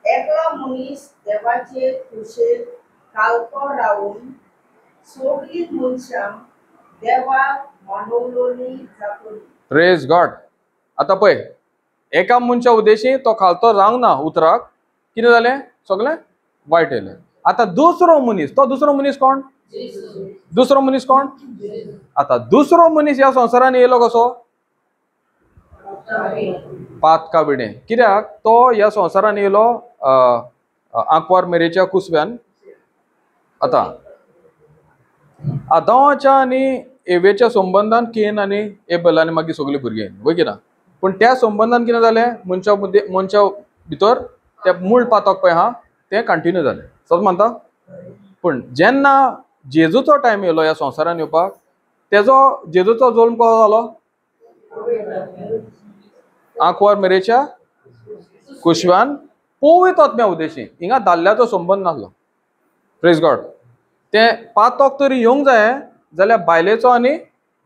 एकलो मनीस देवाचे खुशेक खालतो रावून सगळीं मनशां देवाक मानवलोली जातलीं. Praise God. आतां पळय एका मनशा उद्देशी तो खालतो रावंक ना उतराक. कितें जालें? सगळें वायट येयलें. आतां दुसरो मनीस कोण? दुसरो मनीस कोण? आतां दुसरो मनीस ह्या संवसारान येयलो कसो? पातका बिडें. कित्याक? तो ह्या संवसारान येयलो आंकवार मेरेच्या कुसव्यान. आतां आदामाच्या आनी एवेच्या संबंधान केन आनी एबेल आनी मागीर सगळीं भुरगीं, वय की ना? पूण त्या संबंधान कितें जालें? मनशा भितर तें मूळ पातक पळय आहा तें कंटिन्यू जालें. सत मानता? पूण जेन्ना जेजूचो टायम येयलो ह्या संवसारान येवपाक, जेजूचो जल्म कसो जालो? आंकवार मेरेच्या कुशवान पवित्र आत्म्या उद्देशी हिंगा दाल्ल्याचो संबंध नासलो. Praise God. ते पातोक तरी येवंक जाय जाल्यार बायलेचो आनी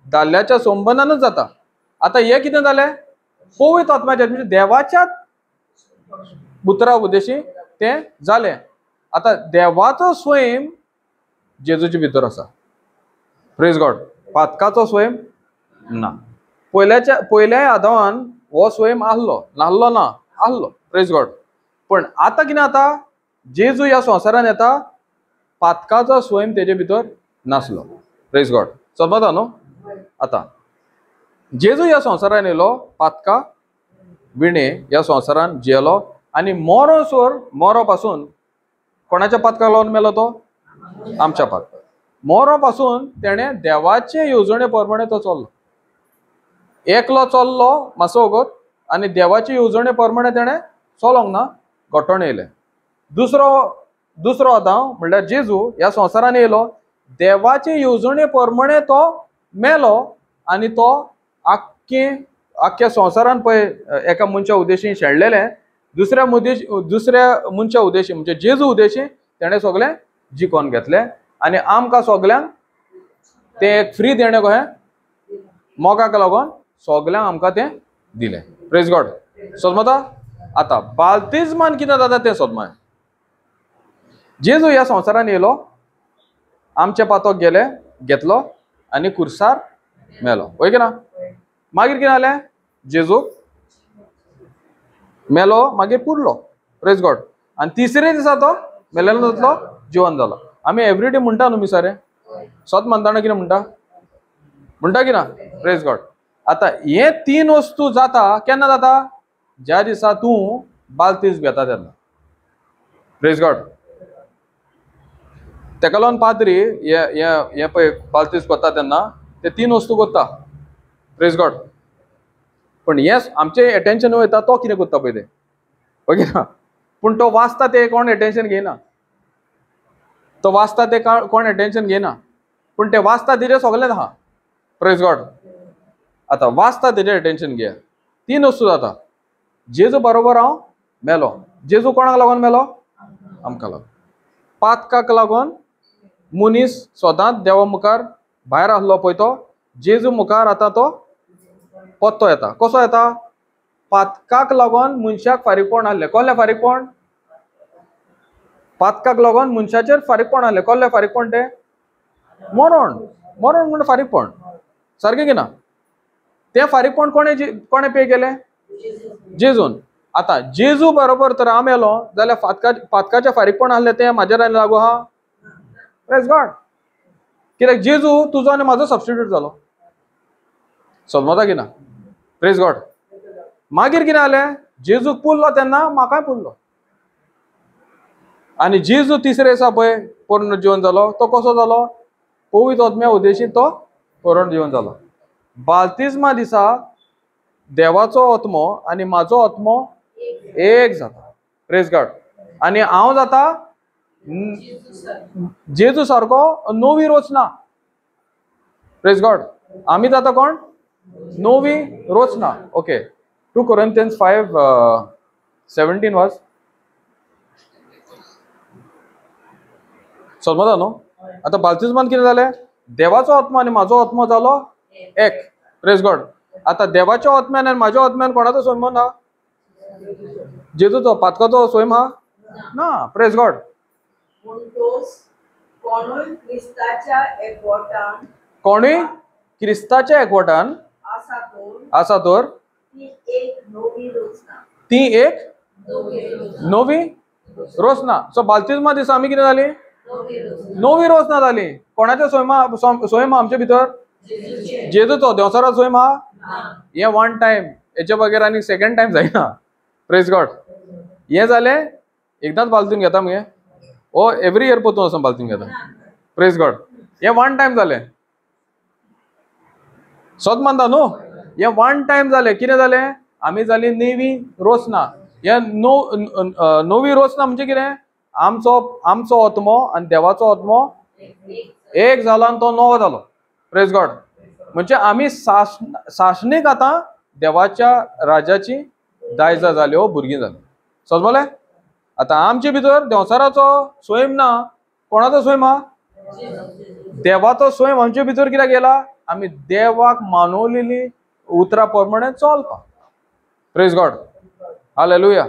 दाल्ल्याच्या संबंधानच जाता. आता हे कितें जालें, पवित्र आत्म्याच्या म्हणजे देवाच्या पुत्रा उद्देशी ते जालें. आता देवाचो स्वयं जेजूचे भितर आसा. Praise God. पातकाचो स्वयं ना. पयल्या आदामान हो स्वयं आहलो नाहलो ना आहलो. Praise God. पण आता कितें जाता, जेजू ह्या संवसारान येता, पातकाचो स्वयं तेजे भितर नासलो. Praise God. समजता न्हू. आता जेजू ह्या संवसारान येयलो, पातका विणे ह्या संवसारान जियेलो आनी मोरो पासून कोणाच्या पातकाक लागून मेलो तो? आमच्या पातकाक. मोरो पासून तेणे देवाचे येवजणे प्रमाणे तो चल्लो. एकलो चल्लो मासो वगत आनी देवाचे येवजणे प्रमाणे तेणे चलोंक ना, घोटोण येयले. दुसरो आदां म्हणल्यार जेजू ह्या संवसारान येयलो, देवाचे येवजणे प्रमाणे तो मेलो आनी तो आख्ख्या संवसारान पळय एका मनशा उद्देशी शेणलेले, दुसऱ्या मनशा उद्देशी म्हणजे जेजू उद्देशी तेणे सगळें जिखोन घेतले आनी आमकां सगल्यांक ते एक फ्री देणे कशें मोगाक लागून सगल्यांक आमकां तें दिलें. Praise God. समजता. आता बाल्तिस्मान कितें जाता तें समज. जेजू ह्या संवसारान येयलो, आमचे पातोक घेतलो आनी कुर्सार मेलो. वय की ना. मागीर कितें जालें, जेजू मेलो, मागीर पुरलो. Praise God. आनी तिसरे दिसा तो मेलेलो जातलो जिवन जालो. आमी एवरीडे म्हणटा न्हू मिसारे, सत म्हणटाना कितें म्हणटा की ना. Praise God. आता हे 3 वस्तू जाता केन्ना जाता, ज्या दिसा तूं बाल्तिस्म घेता तेन्ना. Praise God. तेका लागून पाद्री हे पळय बाल्तिस्म करता तेन्ना ते 3 वस्तू करता. Praise God. पण येस आमचे एटेन्शन वयता तो कितें करता पळय ते. ओके ना. पूण तो वाचता ते कोण एटेन्शन घेयना. तो वाचता ते कोण एटेन्शन घेयना. पूण ते वाचता तेजेर सगळेंच आहा. Praise God. आता वाचता तेजेर एटेन्शन घेया. 3 वस्तू जाता. जेजू बरोबर हांव मेलो. जेजू कोणाक लागून मेलो? आमकां लागून. पातकाक लागून मनीस सदांच देवा मुखार भायर आसलो पळय तो, जेजू मुखार आतां तो पत्तो येता. कसो येता? पातकाक लागून मनशाक फारीकपण आहलें. कसलें फारीकपण? पातकाक लागून मनशाचेर फारीकपण आहलें. कसलें फारीकपण तें? मरण म्हणून फारीकपण. सारकें की ना. तें फारीकपण कोणे पे केलें? जेजून. आता जेजू बरोबर तर हांव मेलो जाल्यार पातकाचें फारीकपण आहलें तें म्हाजेर आनी लागू आहा? Praise God. कित्याक जेजू तुजो आनी म्हाजो सबस्टिट्यूट जालो. समजता की ना. Praise God. मागीर कितें जालें, जेजूक पुरलो तेन्ना म्हाकाय पुरलो. आनी जेजू तिसरे दिसा पळय पूर्ण जीवन जालो, तो कसो जालो? पवित्र आत्म्या उद्देशी तो पूर्ण जीवन जालो. बाल्तिस्मा दिसा देवाचो आत्मो आनी म्हाजो आत्मो एक जाता. Praise God. आनी हांव जाता जेजू सारको नवी रचना. Praise God. आमी जाता कोण? नवी रचना. ओके. 2 Corinthians 5:17 watch. समजता न्हू. आता बाल्तिस्मान कितें जालें, देवाचो आत्मा आनी म्हाजो आत्मा जालो एक. Praise God. आता देवाच्या आत्म्यान आनी म्हाज्या आत्म्यान कोणाचो संबंध हा? जेजूचो. पातकाचो स्वयं हा ना. Praise God. कोणूय क्रिस्ताच्या एकवटान आसा तर ती एक नवी रचना. सो बाल्तिस्मा दिसा आमी कितें जाली? नवी रचना जाली. कोणाचें स्वयं आमचे भितर? जेजूचो. देवसाराचो स्वयं हा? हे 1 टायम. हेच्या बगैर आनी सेकंड टायम जायना. Praise God. हे जालें एकदांच बाल्तिस्म घेता मगे. ओ एवरी इयर परतून वचून बाल्तिस्म घेता. Praise God. हे 1 टायम जालें. सोद मानता न्हू. हे 1 टायम जालें. कितें जालें? आमी जाली नवी रचना. हे नवी रचना म्हणजे कितें? आमचो आत्मो आनी देवाचो आत्मो एक जालो आनी तो नवो जालो. Praise God. म्हणजे आम्ही सासणीक आता देवाच्या राजाची दायजा जाली हो भुरगीं जाली. समजले? आता आमचे भितर देवसाराचो स्वयं ना, कोणाचो स्वयं हा? देवाचो स्वयं आमचे भितर कित्याक गेला? आम्ही देवाक मानवलेली उतरां प्रमाणे चलपाक. Praise God. हालेलुया.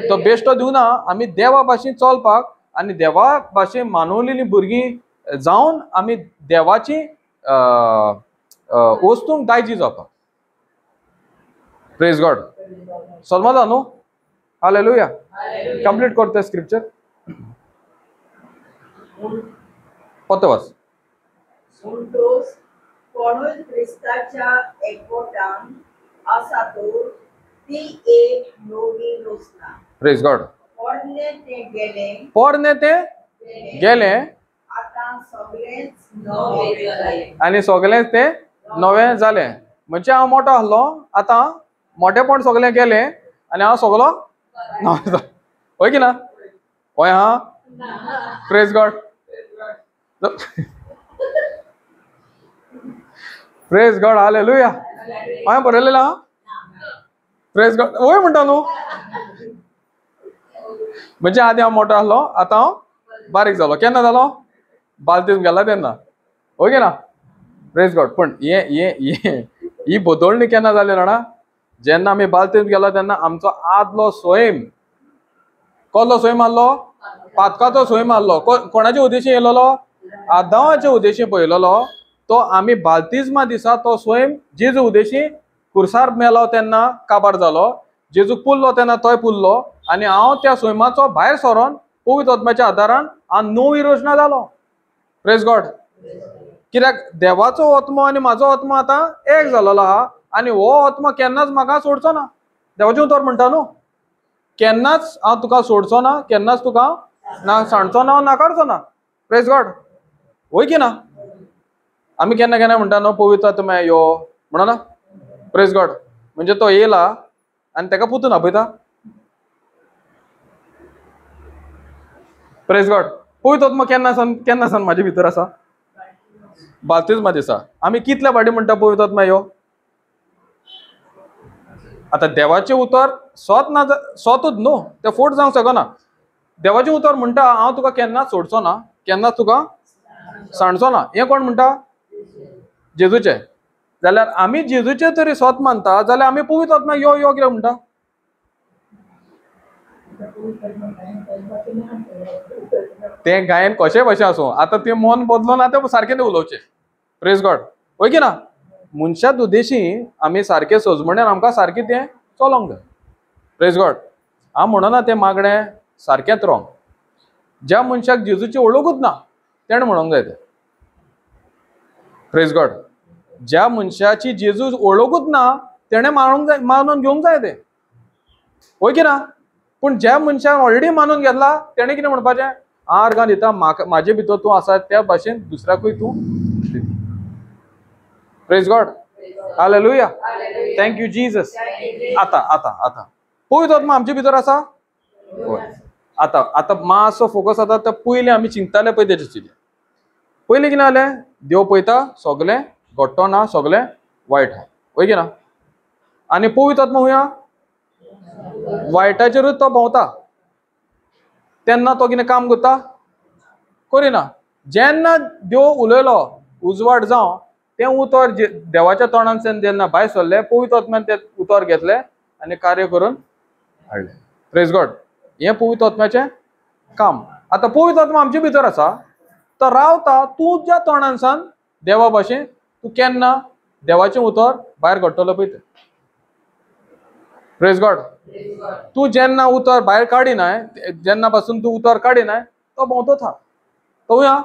तो बेश्टो दिवना, आम्ही देवा भाशेन चलपाक आनी देवा भाशेन मानवलेली भुरगीं जावन आम्ही देवाची वस्तूंक दायजी जावपाक. Praise God. समजला न्हू? हालेलुया. कंप्लीट करता स्क्रिप्चर. कोणतो वाच? म्हणटोच कोणूय क्रिस्ताच्या एकवटान आसा तो ती एक नवी रचना. Praise God. पोरणे ते गेले आतां सगळेंच नवें जालें. आनी सगळेंच ते नवें जालें. म्हणजे हांव मोठो आसलो, आतां मोठेपण सगळें गेलें आनी हांव सगळो नवें जालो. होय की ना? होय हा. Praise God. Praise God. Hallelujah. हांवें बरयलेलें हा. Praise God. होय म्हणटा न्हू. म्हणजे आदी हांव मोठो आसलो, आतां हांव बारीक जालो. केन्ना जालो? बालतीन गेला तेन्ना. होय की ना? Praise God. पण ही बदलणी केन्ना जाली जाणा? जेन्ना आमी बालतीन गेलो तेन्ना आमचो आदलो स्वयं, कसलो स्वयं आसलो? पातकाचो स्वयं आसलो. कोणाच्या उद्देशी येयलोलो? आदामाच्या उद्देशी पळयलोलो. तो आमी बाल्तिस्मा दिसा तो स्वयं जेजू उद्देशी कुर्सार मेलो तेन्ना काबार जालो. जेजू पुरलो तेन्ना तोय पुरलो आनी हांव त्या स्वयमाचो भायर सरोन पवित्र आत्म्याच्या आदारान हांव नवी रचना जालो. Praise God. कित्याक देवाचो आत्मो आनी म्हाजो आत्मो आतां एक जालोलो आहा आनी हो आत्मो केन्नाच म्हाका सोडचो ना. देवाचें उतर म्हणटा न्हू, केन्नाच हांव तुका सोडचो ना, केन्नाच तुका ना सांडचो ना, नाकारचो ना. Praise God. होय की ना? आमी केन्ना केन्ना म्हणटा न्हू पवित्र आत्मा यो म्हणना. Praise God. म्हणजे तो येयला आनी ताका पुतून आपयता. Praise God. पवित्र आत्मा केन्ना सान म्हाजे भितर आसा? बाल्तिस्मा दिसा. आमी कितल्या फाटी म्हणटा पवित्र आत्मा यो? आता देवाचें उतर सोत ना, सोतूच न्हू, ते फोट जावंक शकना. देवाचें उतर म्हणटा हांव तुका केन्नाच सोडचो ना, केन्नाच तुका सांडचो ना. हें कोण म्हणटा? जेजूचें. जाल्यार आमी जेजूचे तरी सोत मानता जाल्यार आमी पवित्र आत्मा यो यो कित्याक म्हणटा? तें गायन कशें भाशेन आसूं, आतां तें मन बदलोन आतां सारकें तें उलोवचें. Praise God. होय की ना? मनशा उद्देशी आमी सारके सजमण्यान आमकां सारकें तें चलोंक जाय. Praise God. हांव म्हणना तें मागणें सारकेंच रॉंग. ज्या मनशाक जेजूची वळखूच ना तेणें म्हणूंक जाय तें. Praise God. ज्या मनशाची जेजू वळखूच ना तेणें मानून घेवंक जाय तें. होय की ना? पूण ज्या मनशान ऑलरेडी मानून घेतला तेणें कितें म्हणपाचें? हांव अर्गां दिता, म्हाजे भितर तूं आसा त्या भाशेन दुसऱ्याकूय तूं. Praise God. Hallelujah. Thank you Jesus. आता पवित्र आत्मा आमचे भितर आसा? आता मातसो फोकस आतां ते पयलीं आमी चिंतताले पळय तेजेर. पयलीं कितें जालें? देव पळयता सगळें घडटो ना, सगळें वायट आहा. होय की ना? आनी पवित्र आत्मा हुंया वायटाचेरूच तो भोंवता. तेन्ना तो कितें काम करता? करिना. जेन्ना देव उलयलो उजवाड जावं तें उतर देवाच्या तोंडांतल्यान जेन्ना भायर सरलें, पवित्र आत्म्यान तें उतर घेतलें आनी कार्य करून हाडलें. Praise God. हें पवित्र आत्म्याचें काम. आतां पवित्र आत्मा आमचे भितर आसा, तो रावता तुज्या तोंडांसान देवा भाशेन. तूं केन्ना देवाचें उतर भायर काडटलो पळय तें. Praise God. तूं जेन्ना उतर भायर काडिनाय, जेन्ना पासून तूं उतर काडिनाय, तो भोंवतोच आहा. तो हुंया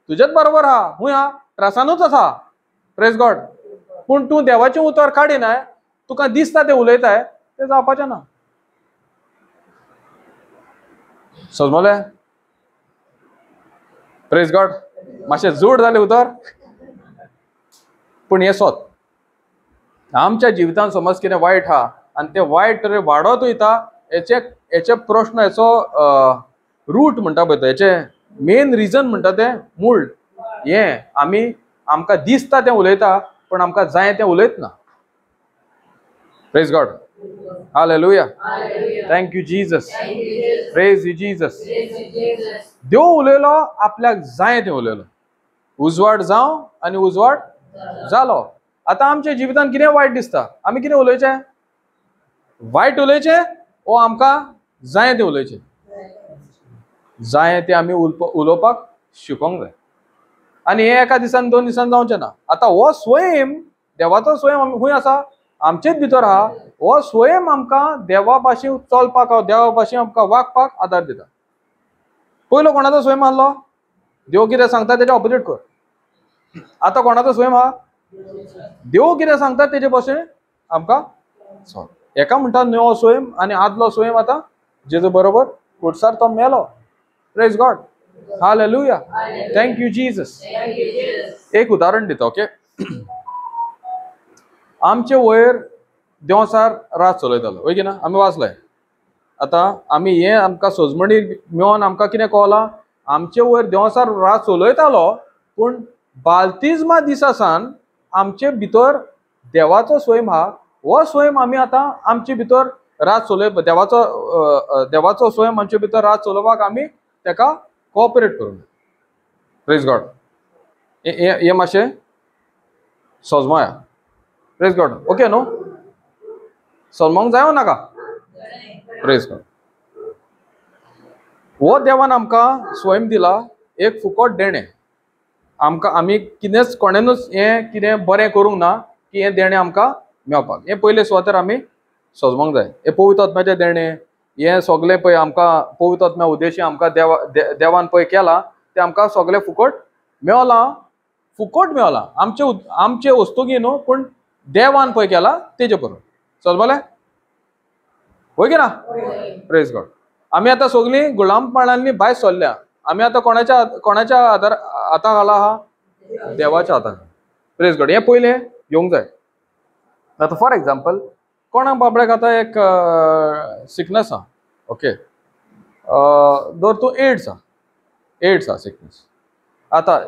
तुजेच बरोबर आहा, हुंया त्रासानूच आसा. Praise God. पूण तूं देवाचें उतर काडिनाय, तुका दिसता तें उलयताय, तें जावपाचें ना. समजलें? Praise God. मातशें जूड जालें उतर. पूण हें सोत आमच्या जिवितांत समज कितें वायट आहा आनी तें वायट तरी वाडत वयता, हेचे प्रश्न, हेचो रूट म्हणटा पळय तो, हेचें मेन रिजन म्हणटा तें मूळ हें आमकां दिसता तें उलयता पण आमकां जाय तें उलयत ना. Praise God. Hallelujah. Thank you Jesus. Praise you Jesus. देव उलयलो, आपल्याक जाय तें उलयलो. उजवाड जावं आनी उजवाड जालो. आतां आमच्या जिवितांत कितें वायट दिसता, आमी कितें उलयचें? वायट उलयचें ओ आमकां जाय तें उलयचें? जाय तें आमी उलोवपाक शिकोंक जाय. आनी हें एका दिसान 2 दिसान जावचें ना. आतां हो स्वयं, देवाचो स्वयं खंय आसा? आमचेच भितर आहा. हो स्वयं आमकां देवा भाशेन चलपाक, देवा भाशेन आमकां वागपाक आदार दिता. पयलो कोणाचो स्वयं आहलो? देव कितें सांगता तेजें ऑपोजीट कर. आतां कोणाचो स्वयं आहा? देव कितें सांगता तेजे भाशेन आमकां चल. एका म्हणटा नवो स्वयं आनी आदलो स्वयं आतां जेजू बरोबर कुडसार तो मेलो. Praise God. Hallelujah. Thank you Jesus. एक उदाहरण दिता. ओके, आमचे वयर देवसार राज चलयतालो, वय की ना? आमी वाचलंय. आतां आमी हें आमकां सोजमणी मेळोन आमकां कितें कळलां? आमचे वयर देवसार राज चलयतालो, पूण बाल्तिस्मा दिसा सावन आमचे भितर देवाचो स्वयं आहा. हो स्वयं आमी आतां आमचे भितर राज चलय, देवाचो स्वयं आमचे भितर राज चलोवपाक आमी तेका कोऑपरेट करूंक जाय. Praise God. हे मातशें सोजमोया. Praise God. ओके न्हू? सोजमोंक जाय नाका? Praise God. हो देवान आमकां स्वयं दिला, एक फुकट देणें. आमकां आमी कितेंच कोणेनूच हें कितें बरें करूंक ना की हें देणें आमकां मेळपाक. हें पयले सुवातेर आमी सोजमोंक जाय. हें पवित्र आत्म्याचें देणें, हें सगळें पळय आमकां पवित्र आत्म्या उद्देशी आमकां देवान पळय केलां, तें आमकां सगळें फुकट मेळलां. फुकट मेळलां. आमचे वस्तुकी न्हू, पूण देवान पळय केलां तेजे बरोबर. समजलें? होय की ना? Praise God. आमी आतां सगळीं गुलामपणांनी भायर सरल्या. आमी आतां कोणाच्या हाताक आला आहा? देवाच्या हाताक. Praise God. हें पयलें येवंक जाय. आतां फॉर एग्जाम्पल, कोणाक बाबड्याक आतां एक सिकनस आहा. ओके, धर तूं एड्स आहा सिकनस. आतां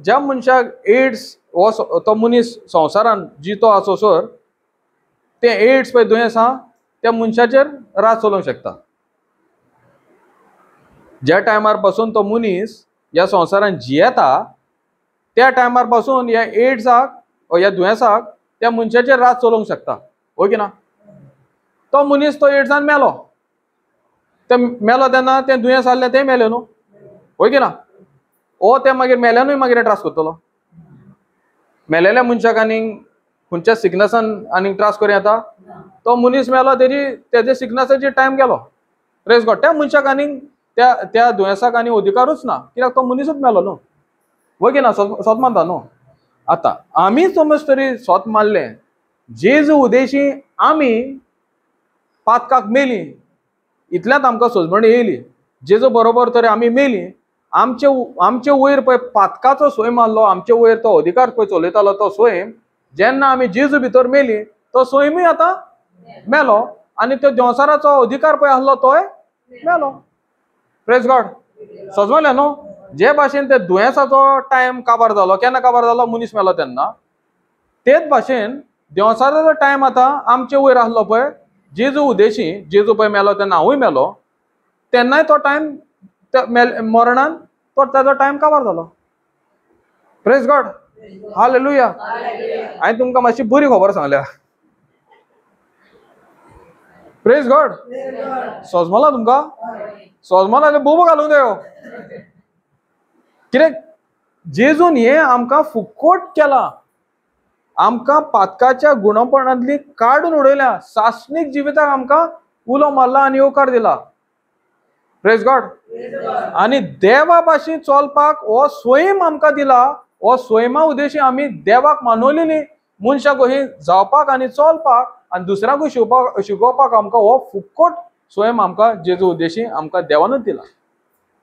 ज्या मनशाक एड्स हो तो मनीस संवसारान जितो आसोसर तें एड्स पळय दुयेंस आहा, त्या मनशाचेर राज चलोवंक शकता. ज्या टायमार पासून तो मनीस ह्या संवसारान जियेता, त्या टायमार पासून ह्या एड्साक ह्या दुयेंसाक त्या मनशाचेर राज चलोवंक शकता. होय की ना? तो मनीस तो एड्सान मेलो. ते मेलो तेन्ना तें दुयेंस आसलें तें मेलें न्हू. होय की ना? ओ तें मागीर मेल्यानूय मागीर त्रास करतलो. मेलेल्या मनशाक आनीक खंयच्या सिकनसान आनीक त्रास करूं येता? तो मनीस मेलो, तेजे सिकनसाचेर टायम गेलो. Praise God. त्या मनशाक आनीक त्या दुयेंसाक आनी अधिकारूच ना, कित्याक तो मनीसूच मेलो न्हू. होय की ना? स्वत मानता न्हू. आतां आमी समज तरी स्वत मानलें, जेजू उदेशी आमी पातकाक मेली, इतल्यात आमकां सोजमणी येयली. जेजू बरोबर तरी आमी मेली. आमचे वयर पळय पातकाचो स्वयं आहलो, आमचे वयर तो अधिकार पळय चलयतालो तो स्वयं, जेन्ना आमी जेजू भितर मेली, तो स्वयंय आतां मेलो आनी तो देवसाराचो अधिकार पळय आहलो तोय मेलो. Praise God. समजलें न्हू? जे भाशेन ते दुयेंसाचो टायम काबार जालो, केन्ना काबार जालो? मनीस मेलो तेन्ना. तेच भाशेन देवसाराचो टायम आतां आमचे वयर आहलो पळय, जेजू उदेशी, जेजू पळय मेलो तेन्ना हांवूय मेलो, तेन्नाय तो टायम मरणान तो ताजो टायम काबार जालो. Praise God. हालेलुया. हांवें तुमकां मातशी बरी खबर सांगल्या. Praise God. सोजमला तुमकां? सोजमला जाल्यार बोबो घालूंक जायो. कित्याक जेजून हें आमकां फुकट केलां. आमकां पातकाच्या गुणपणांतली काडून उडयल्या. सासणीक जिविताक आमकां उलो मारला आनी येवकार दिला. Praise God. आनी देवा भाशेन चलपाक हो स्वयं आमकां दिला. हो स्वयमा उद्देशी आमी देवाक मानवलेली मनशाक कशी जावपाक आनी चलपाक आनी दुसऱ्यांकूय शिकोवपाक आमकां हो फुकट स्वयं आमकां जेजू उद्देशी आमकां देवानूच दिला.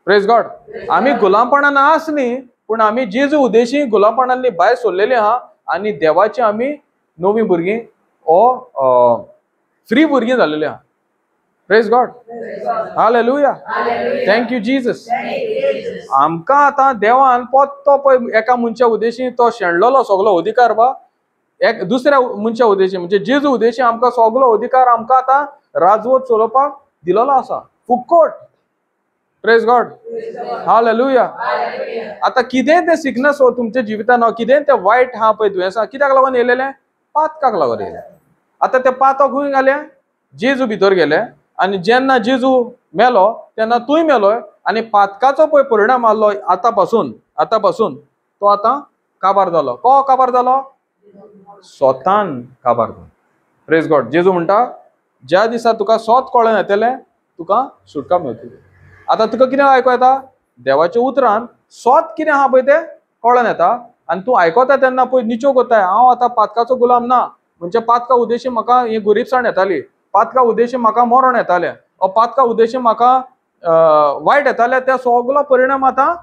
Praise God. आमी गुलामपणान आसली, पूण आमी जेजू उद्देशी गुलामपणांतली भायर सरलेली आहा आनी देवाची आमी नवीं भुरगीं ओ फ्री भुरगीं जालेली आहा. Praise God. Hallelujah. Thank you Jesus. आमकां आतां देवान तो पळय एका मनशा उद्देशी तो शेणलेलो सगळो अधिकार बा एक दुसऱ्या मनशा उद्देशी म्हणजे जेजू उद्देशी आमकां सगळो अधिकार आमकां आतां राजवट चलोवपाक दिलेलो आसा फुकट. Praise God. हालेलुया. आता कितें तें सिकनस हो तुमच्या जिवितान कितें तें वायट आहा पळय दुयेंसां कित्याक लागून येयलेलें? पातकाक लागून येयलें. आता ते पातो खंय घाले? जेजू भितर गेले आनी जेन्ना जेजू मेलो तेन्ना तूंय मेलोय आनी पातकाचो पळय परिणाम आसलो आतां पासून तो आतां काबार जालो. को काबार जालो? स्वतान काबार जालो. Praise God. जेजू म्हणटा ज्या दिसा तुका स्वत कळोन येतलें तुका सुटका मेळटली. आता तुका कितें आयको येता? देवाच्या उतरान स्वत कितें आहा पळय तें कळोन येता आनी तूं आयकोता तेन्ना पळय निच्यो कोत्ताय हांव आतां पातकाचो गुलाम ना. म्हणजे पातका उद्देशी म्हाका ही गरीबसाण येताली, पातका उद्देशी म्हाका मरण येतालें, पातका उद्देशी म्हाका वायट येतालें, ते सगळो परिणाम आतां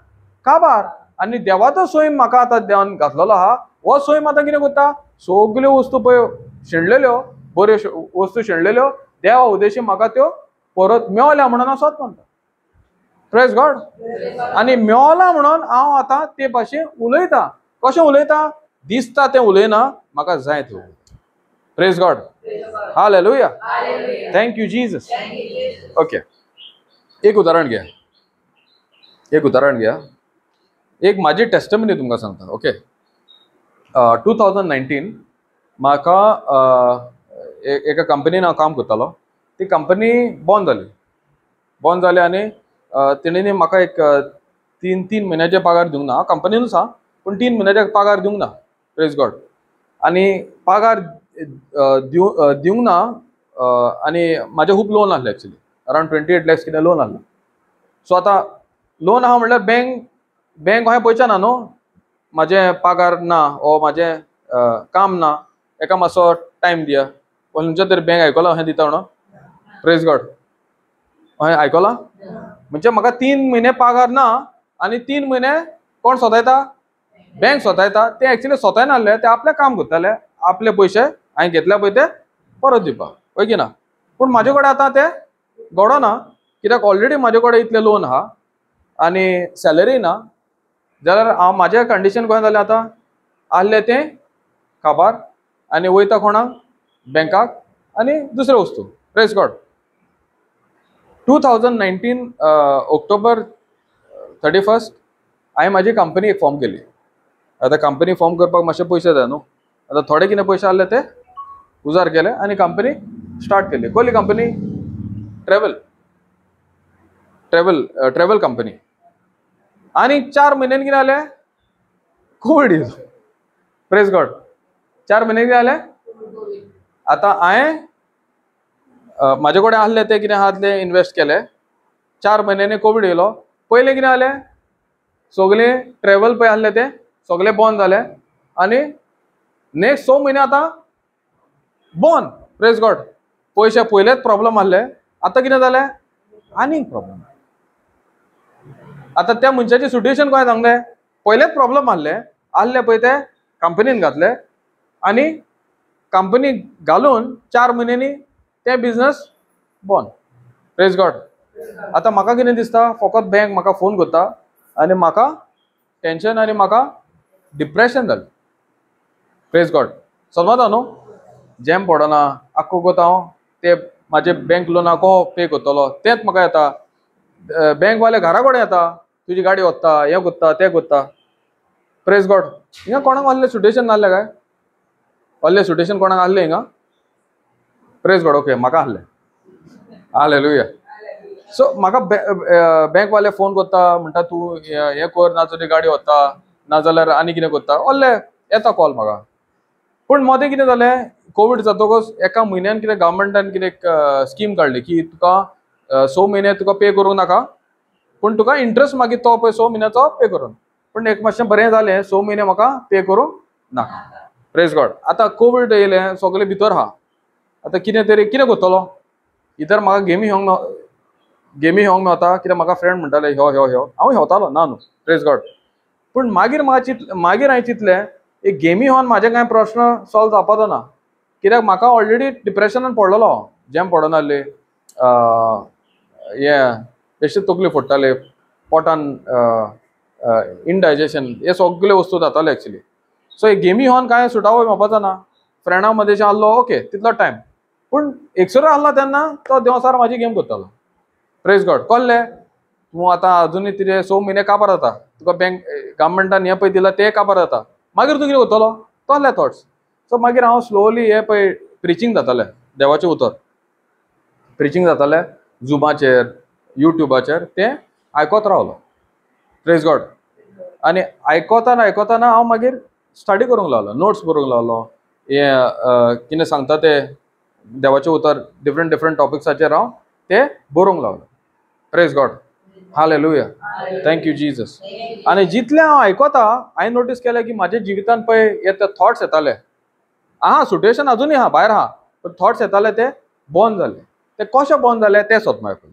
काबार. आनी देवाचो सैम म्हाका आतां देवान घातलेलो आहा. हो सैम आतां कितें कोत्ता? सगल्यो वस्तू पळय शेणलेल्यो, बऱ्यो वस्तू शेणलेल्यो देवा उद्देशी म्हाका त्यो परत मेवल्या म्हणून हांव स्वत म्हणटा. Praise God. आनी मेवला म्हणून हांव आतां ते भाशेन उलयता. कशें उलयता? दिसता तें उलयना, म्हाका जाय तें उलयता. Praise God. Hallelujah. Thank you Jesus. Okay. एक उदाहरण घ्या. एक माझी टेस्टमनी तुमकां सांगता. ओके. 2019 म्हाका एका कंपनीन हांव काम करतालो. ती कंपनी बंद जाली आनी तेणेंनी म्हाका एक 3 म्हयन्याचे पगार दिवंक ना. हांव कंपनीनूच आहा पूण 3 म्हयन्याचे पगार दिवंक ना. Praise God. आनी पगार दिवंक ना आनी म्हाजे खूब लोन आसले एक्चुली अरावंड 28 lakhs कितें लोन आसलो. सो आतां लोन आहा म्हणल्यार बँक हांवें पळयचे ना न्हू म्हाजे पगार ना ओ म्हाजें काम ना एका मातसो टायम दिया. खंयच्या तरी बँक आयकलां अशें दिता म्हणून? Praise God. हांवें आयकलां म्हणजे म्हाका 3 म्हयने पगार ना आनी 3 म्हयने कोण सोतायता? बँक सोतायता. ते एक्चुली सोतायनासले, ते आपलें काम करताले, आपले पयशे हांवें घेतल्या पळय ते परत दिवपाक, वय की ना. पूण म्हाजे कडेन आतां ते घडोना कित्याक ऑलरेडी म्हाजे कडेन इतले लोन आहा आनी सॅलरी ना. जाल्यार हांव म्हाजें कंडिशन कशें जालें आतां? आहलें तें काबार आनी वयता कोणाक? बँकाक आनी दुसऱ्यो वस्तू. Praise God. 2019 ऑक्टोबर 31 हांवें म्हाजी कंपनी एक फॉर्म केली. आतां कंपनी फॉर्म करपाक मातशे पयशे जाय न्हू. आतां थोडे कितें पयशे आहले ते उजार केले आनी कंपनी स्टार्ट केली. कसली कंपनी? Travel company. आनी 4 म्हयन्यान कितें जालें? कोवीड येयलो. Praise God. 4 म्हयने कितें जालें? आतां हांवें म्हाजे कडेन आहले ते कितें आहा ते इन्वेस्ट केले. 4 म्हयन्यांनी कोवीड येयलो. पयलें कितें जालें? सगळे ट्रॅव्हल पळय आहले ते सगळे बंद जाले आनी नेक्स्ट 6 म्हयने आतां बंद. Praise God. पयशे पयलेच प्रॉब्लेम आहले, आतां कितें जालें? आनीक प्रॉब्लेम. आतां त्या मनशाची सिट्युएशन कशें सांगलें? पयलेच प्रॉब्लेम आहले पळय ते कंपनीन घातले आनी कंपनी घालून 4 म्हयन्यांनी ते बिझनस बंद. Praise God. आतां म्हाका कितें दिसता? फकत बँक म्हाका फोन करता आनी म्हाका टेन्शन आनी म्हाका डिप्रेशन जालें. Praise God. समजता न्हू? जॅम पडना आख्खो कोत हांव ते म्हाजे बँक लोना को पे करतलो तेंच म्हाका येता. बँकवाले घरा कडेन येता, तुजी गाडी व्हरता, हें कोत्ता तें कोत्ता. Praise God. हिंगा कोणाक असलें सिट्युएशन नासलें काय? असलें सिट्युएशन कोणाक आहलें हिंगा? Praise God. ओके. म्हाका आहलें. हालेलुया. सो म्हाका बँकवाले फोन करता म्हणटा तूं हें कर ना तुजी गाडी व्हरता नाजाल्यार आनी कितें करता असलें येता कॉल म्हाका. पूण मोदें कितें जालें? कोवीड जातकच एका म्हयन्यान कितें गव्हर्मेंटान कितें स्कीम काडली की तुका 6 म्हयने तुका पे करूंक नाका पूण तुका इंट्रस्ट मागीर तो पळय 6 म्हयन्याचो पे करून. पूण एक मातशें बरें जालें 6 म्हयने म्हाका पे करूंक नाका. Praise God. आतां कोवीड येयलें सगळे भितर आहा. आतां कितें करतलो? इतर म्हाका गेमी खेळोंक मेवता कित्याक म्हाका फ्रेंड म्हणटाले ह्यो हांव खेळटालो ना न्हू. Praise God. पूण मागीर हांवें चिंतलें एक गेमी खेळोन म्हाजे कांय प्रश्न सॉल्व जावपाचो ना कित्याक म्हाका ऑलरेडी डिप्रेशनान पडलेलो हांव. जॅम पडनासली, बेश्टे तकली फोडटाले, पोटान इनडायजेशन हे सगळे वस्तू जाताले एक्चुली. सो एक गेमी होन काय सुटावो मेळपाचो ना. फ्रेंडा मदें आहलो ओके तितलो टायम, पूण एकसर आहला तेन्ना तो देवसार म्हाजी गेम करतालो. Praise God. कळ्ळें तूं आतां अजुनूय तिजे 6 म्हयने काबार जाता, तुका बँक गव्हर्मेंटान हें पळय दिला तें काबार जाता, मागीर तूं कितें करतलो तसले थॉट्स. सो मागीर हांव स्लोली हें पळय प्रिचींग जातालें देवाचें उतर, प्रिचींग जातालें झुमाचेर युट्यूबाचेर, तें आयकोत रावलो. Praise God. आनी आयकोताना आयकोताना हांव मागीर स्टडी करूंक लागलो, नोट्स बरोवंक लागलो. हें कितें सांगता तें देवाचें उतर डिफरंट डिफरंट टॉपिक्साचेर हांव तें बरोवंक लागलो. Praise God. Hallelujah. Thank you Jesus. आनी जितलें हांव आयकोता हांवें नोटीस केलें की म्हाज्या जिवितान पळय हे थॉट्स येताले. सिट्युएशन अजूनय आहा, भायर आहा, पण थॉट्स येताले ते बंद जाले. ते कशे बंद जाले तें सोद मेळपाक.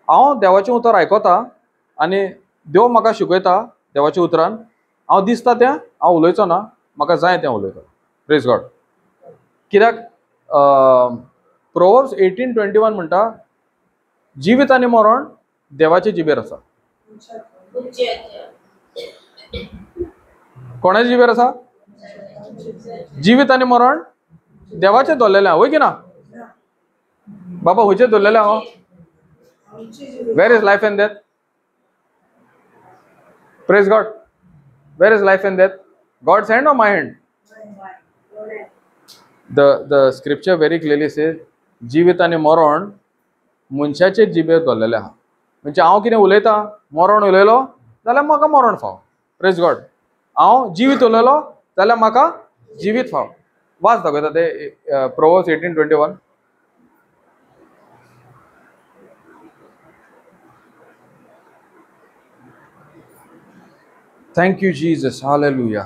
हांव देवाचें उतर आयकोता आनी देव म्हाका शिकयता देवाच्या उतरान, हांव दिसता तें हांव उलयचो ना, म्हाका जाय तें उलयता. Praise God. कित्याक प्रोवर्ब्स 18:21 म्हणटा जिवीत आनी मरण देवाचे जिबेर आसा. कोणाच्या जिबेर आसा? जिवीत आनी मरण देवाचे दवरलेले आहा, वय की ना बाबा? खंयचे दवरलेले हांव? Where is life and death? Praise God. Where is life and death? God's hand or my hand? The scripture very clearly says जिवीत आनी मरण मनशाचे जिबेर दवरलेले आहा. म्हणजे हांव कितें उलयता, मरण उलयलो जाल्यार म्हाका मरण फाव. Praise God. हांव जिवीत उलयलो जाल्यार म्हाका जिवीत फाव. वाच दाखयता ते proverbs 18:21. Thank you Jesus. Hallelujah.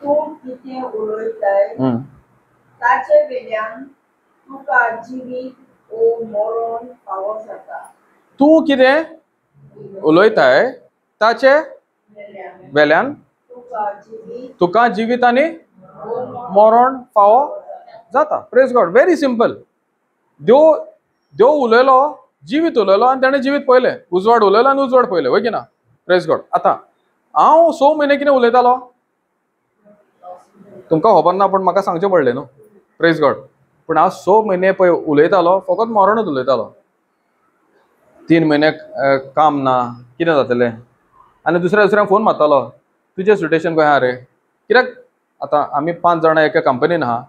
तूं कितें उलयताय ताचे वेल्यान तुका जिवीत ओ मरण फावो जाता. तूं कितें उलयताय ताचे वेल्यान तुका जिवीत आनी मरण फावो जाता. Praise God. Very simple. देव उलयलो, जिवीत उलयलो आनी ताणें जिवीत पळयलें. उजवाड उलयलो आनी उजवाड पळयलें, वय की ना? Praise God. आतां हांव 6 म्हयने कितें उलयतालो तुमकां खबर ना, पूण म्हाका सांगचें पडलें न्हू. Praise God. पूण हांव 6 म्हयने पळय उलयतालो फकत मरणूच उलयतालो. 3 म्हयने काम ना, कितें जातलें? आनी दुसऱ्यांक फोन मारतालो, तुजें सिट्युएशन खंय आहा रे? कित्याक आतां आमी 5 जाणां एका कंपनीन आहा,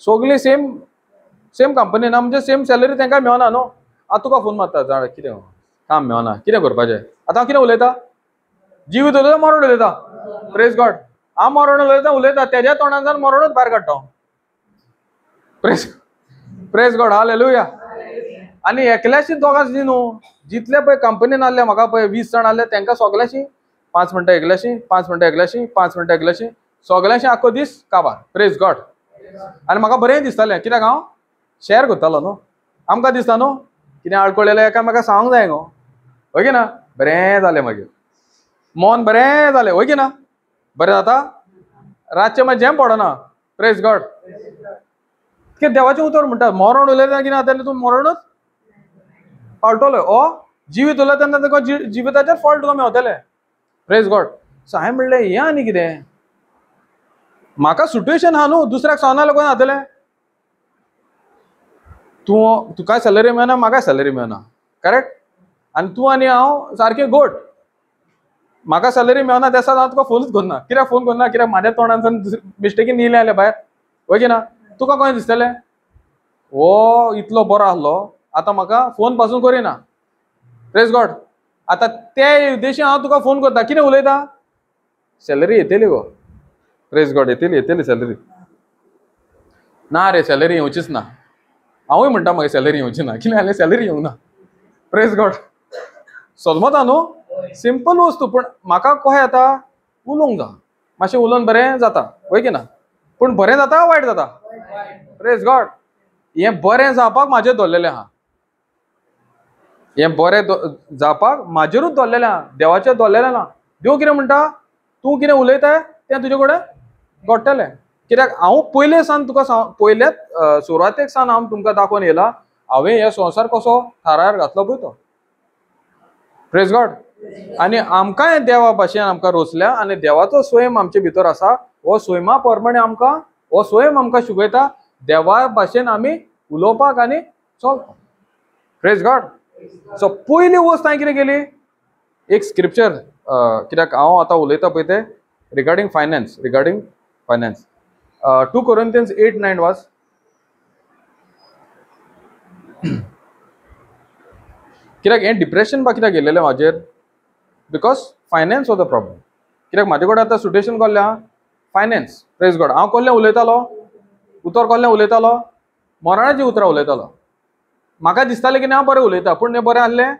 सगळीं सेम कंपनीन आहा, म्हणजे सेम सॅलरी तांकां मेळना न्हू. आतां तुका फोन मारता, जाण कितें काम मेळना, कितें करपाचें? आतां हांव कितें उलयता? जिवीत उलयता मरण उलयता. Praise God. हांव मरण उलयता तेज्या तोंडांतल्यान मरणूच भायर काडटा. Praise God. हालेलुया. आनी एकल्याशी दोगांची न्हू, जितले पळय कंपनीन आहले म्हाका पळय 20 जाण आहले तांकां सगल्याशी 5 मिनटां एकल्याशी, 5 मिनटां एकल्याशी, 5 मिनटां एकल्याशी, सगल्याशी आख्खो दीस काबार. Praise God. आनी म्हाका बरें दिसतालें, कित्याक हांव शेअर करतालो न्हू. आमकां दिसता न्हू कितें आडकोळेलें एकामेकाक सांगूंक जाय न्हू, वय की ना? बरें जालें, मागीर मन बरें जालें, वय की ना? बरें जाता. रातचें मागीर जेम पडना. Praise God. कितें देवाचें उतर म्हणटा मरण उलयता कितें जातलें? तूं मरणूच पावटलो. जिवीत उलयता तेन्ना तुका जिविताचेर फळ तुका मेवतलें. Praise God. सो हांवें म्हणलें हें आनी कितें? म्हाका सिट्युएशन आहा न्हू, दुसऱ्याक सांगना लागून जातलें? तुका सॅलरी मेळना, म्हाका सॅलरी मेळना, करेक्ट? आनी तूं आनी हांव सारके गोट. म्हाका सॅलरी मेळना त्या दिसा हांव तुका फोनूच करना. कित्याक फोन करना? कित्याक म्हाज्या तोंडांतल्यान मिस्टेकीन येयलें जाल्यार भायर, वय की ना? तुका कशें दिसतलें? इतलो बरो आहलो, आतां म्हाका फोन पासून करिना. Praise God. आतां ते उद्देशी हांव तुका फोन करता, कितें उलयता? सॅलरी येतली गो. Praise God. येतली सॅलरी. ना रे सॅलरी येवचीच ना. हांवूय म्हणटा म्हाका सॅलरी येवची ना, कितें जालें? सॅलरी येवंक ना. Praise God. समजता न्हू? सिंपल वस्तू. पूण म्हाका कशें येता? उलोवंक जाय. मातशें उलोवन बरें जाता, वय की ना? पूण बरें जाता वायट जाता? Praise God. हें बरें जावपाक म्हाजेर दवरलेलें आहा. हें बरें जावपाक म्हाजेरूच दवरलेलें आहा, देवाचेर दवरलेलें ना. देव कितें म्हणटा? तूं कितें उलयताय तें तुजे कडेन घडटलें. कित्याक हांव पयले सान तुका पयलेच सुरवातेक सान हांव तुमकां दाखोवन येयला हांवें हे संवसार कसो थारार घातलो पळय तो. Praise God. आनी आमकां हें देवा भाशेन आमकां रोचल्या आनी देवाचो स्वयं आमचे भितर आसा. हो स्वयमा प्रमाणे आमकां हो स्वयं आमकां शिकयता देवा भाशेन आमी उलोवपाक आनी चलपाक. Praise God. सो पयली वस्त हांवें कितें केली, एक स्क्रिप्चर, कित्याक हांव आतां उलयता पळय तें रिगार्डींग फायनान्स. 2 Corinthians 8:9 watch. कित्याक हें डिप्रेशन बा कित्याक गेलेलें म्हाजेर, because finance was the problem. कित्याक म्हाजे कडेन आतां सिट्युएशन कसलें आहा, फायनान्स. Praise God. हांव कसलें उलयतालो, कसलें उलयतालो, मरणाची उतरां उलयतालो. म्हाका दिसतालें की हांव बरें उलयता, पूण हें बरें आहलें.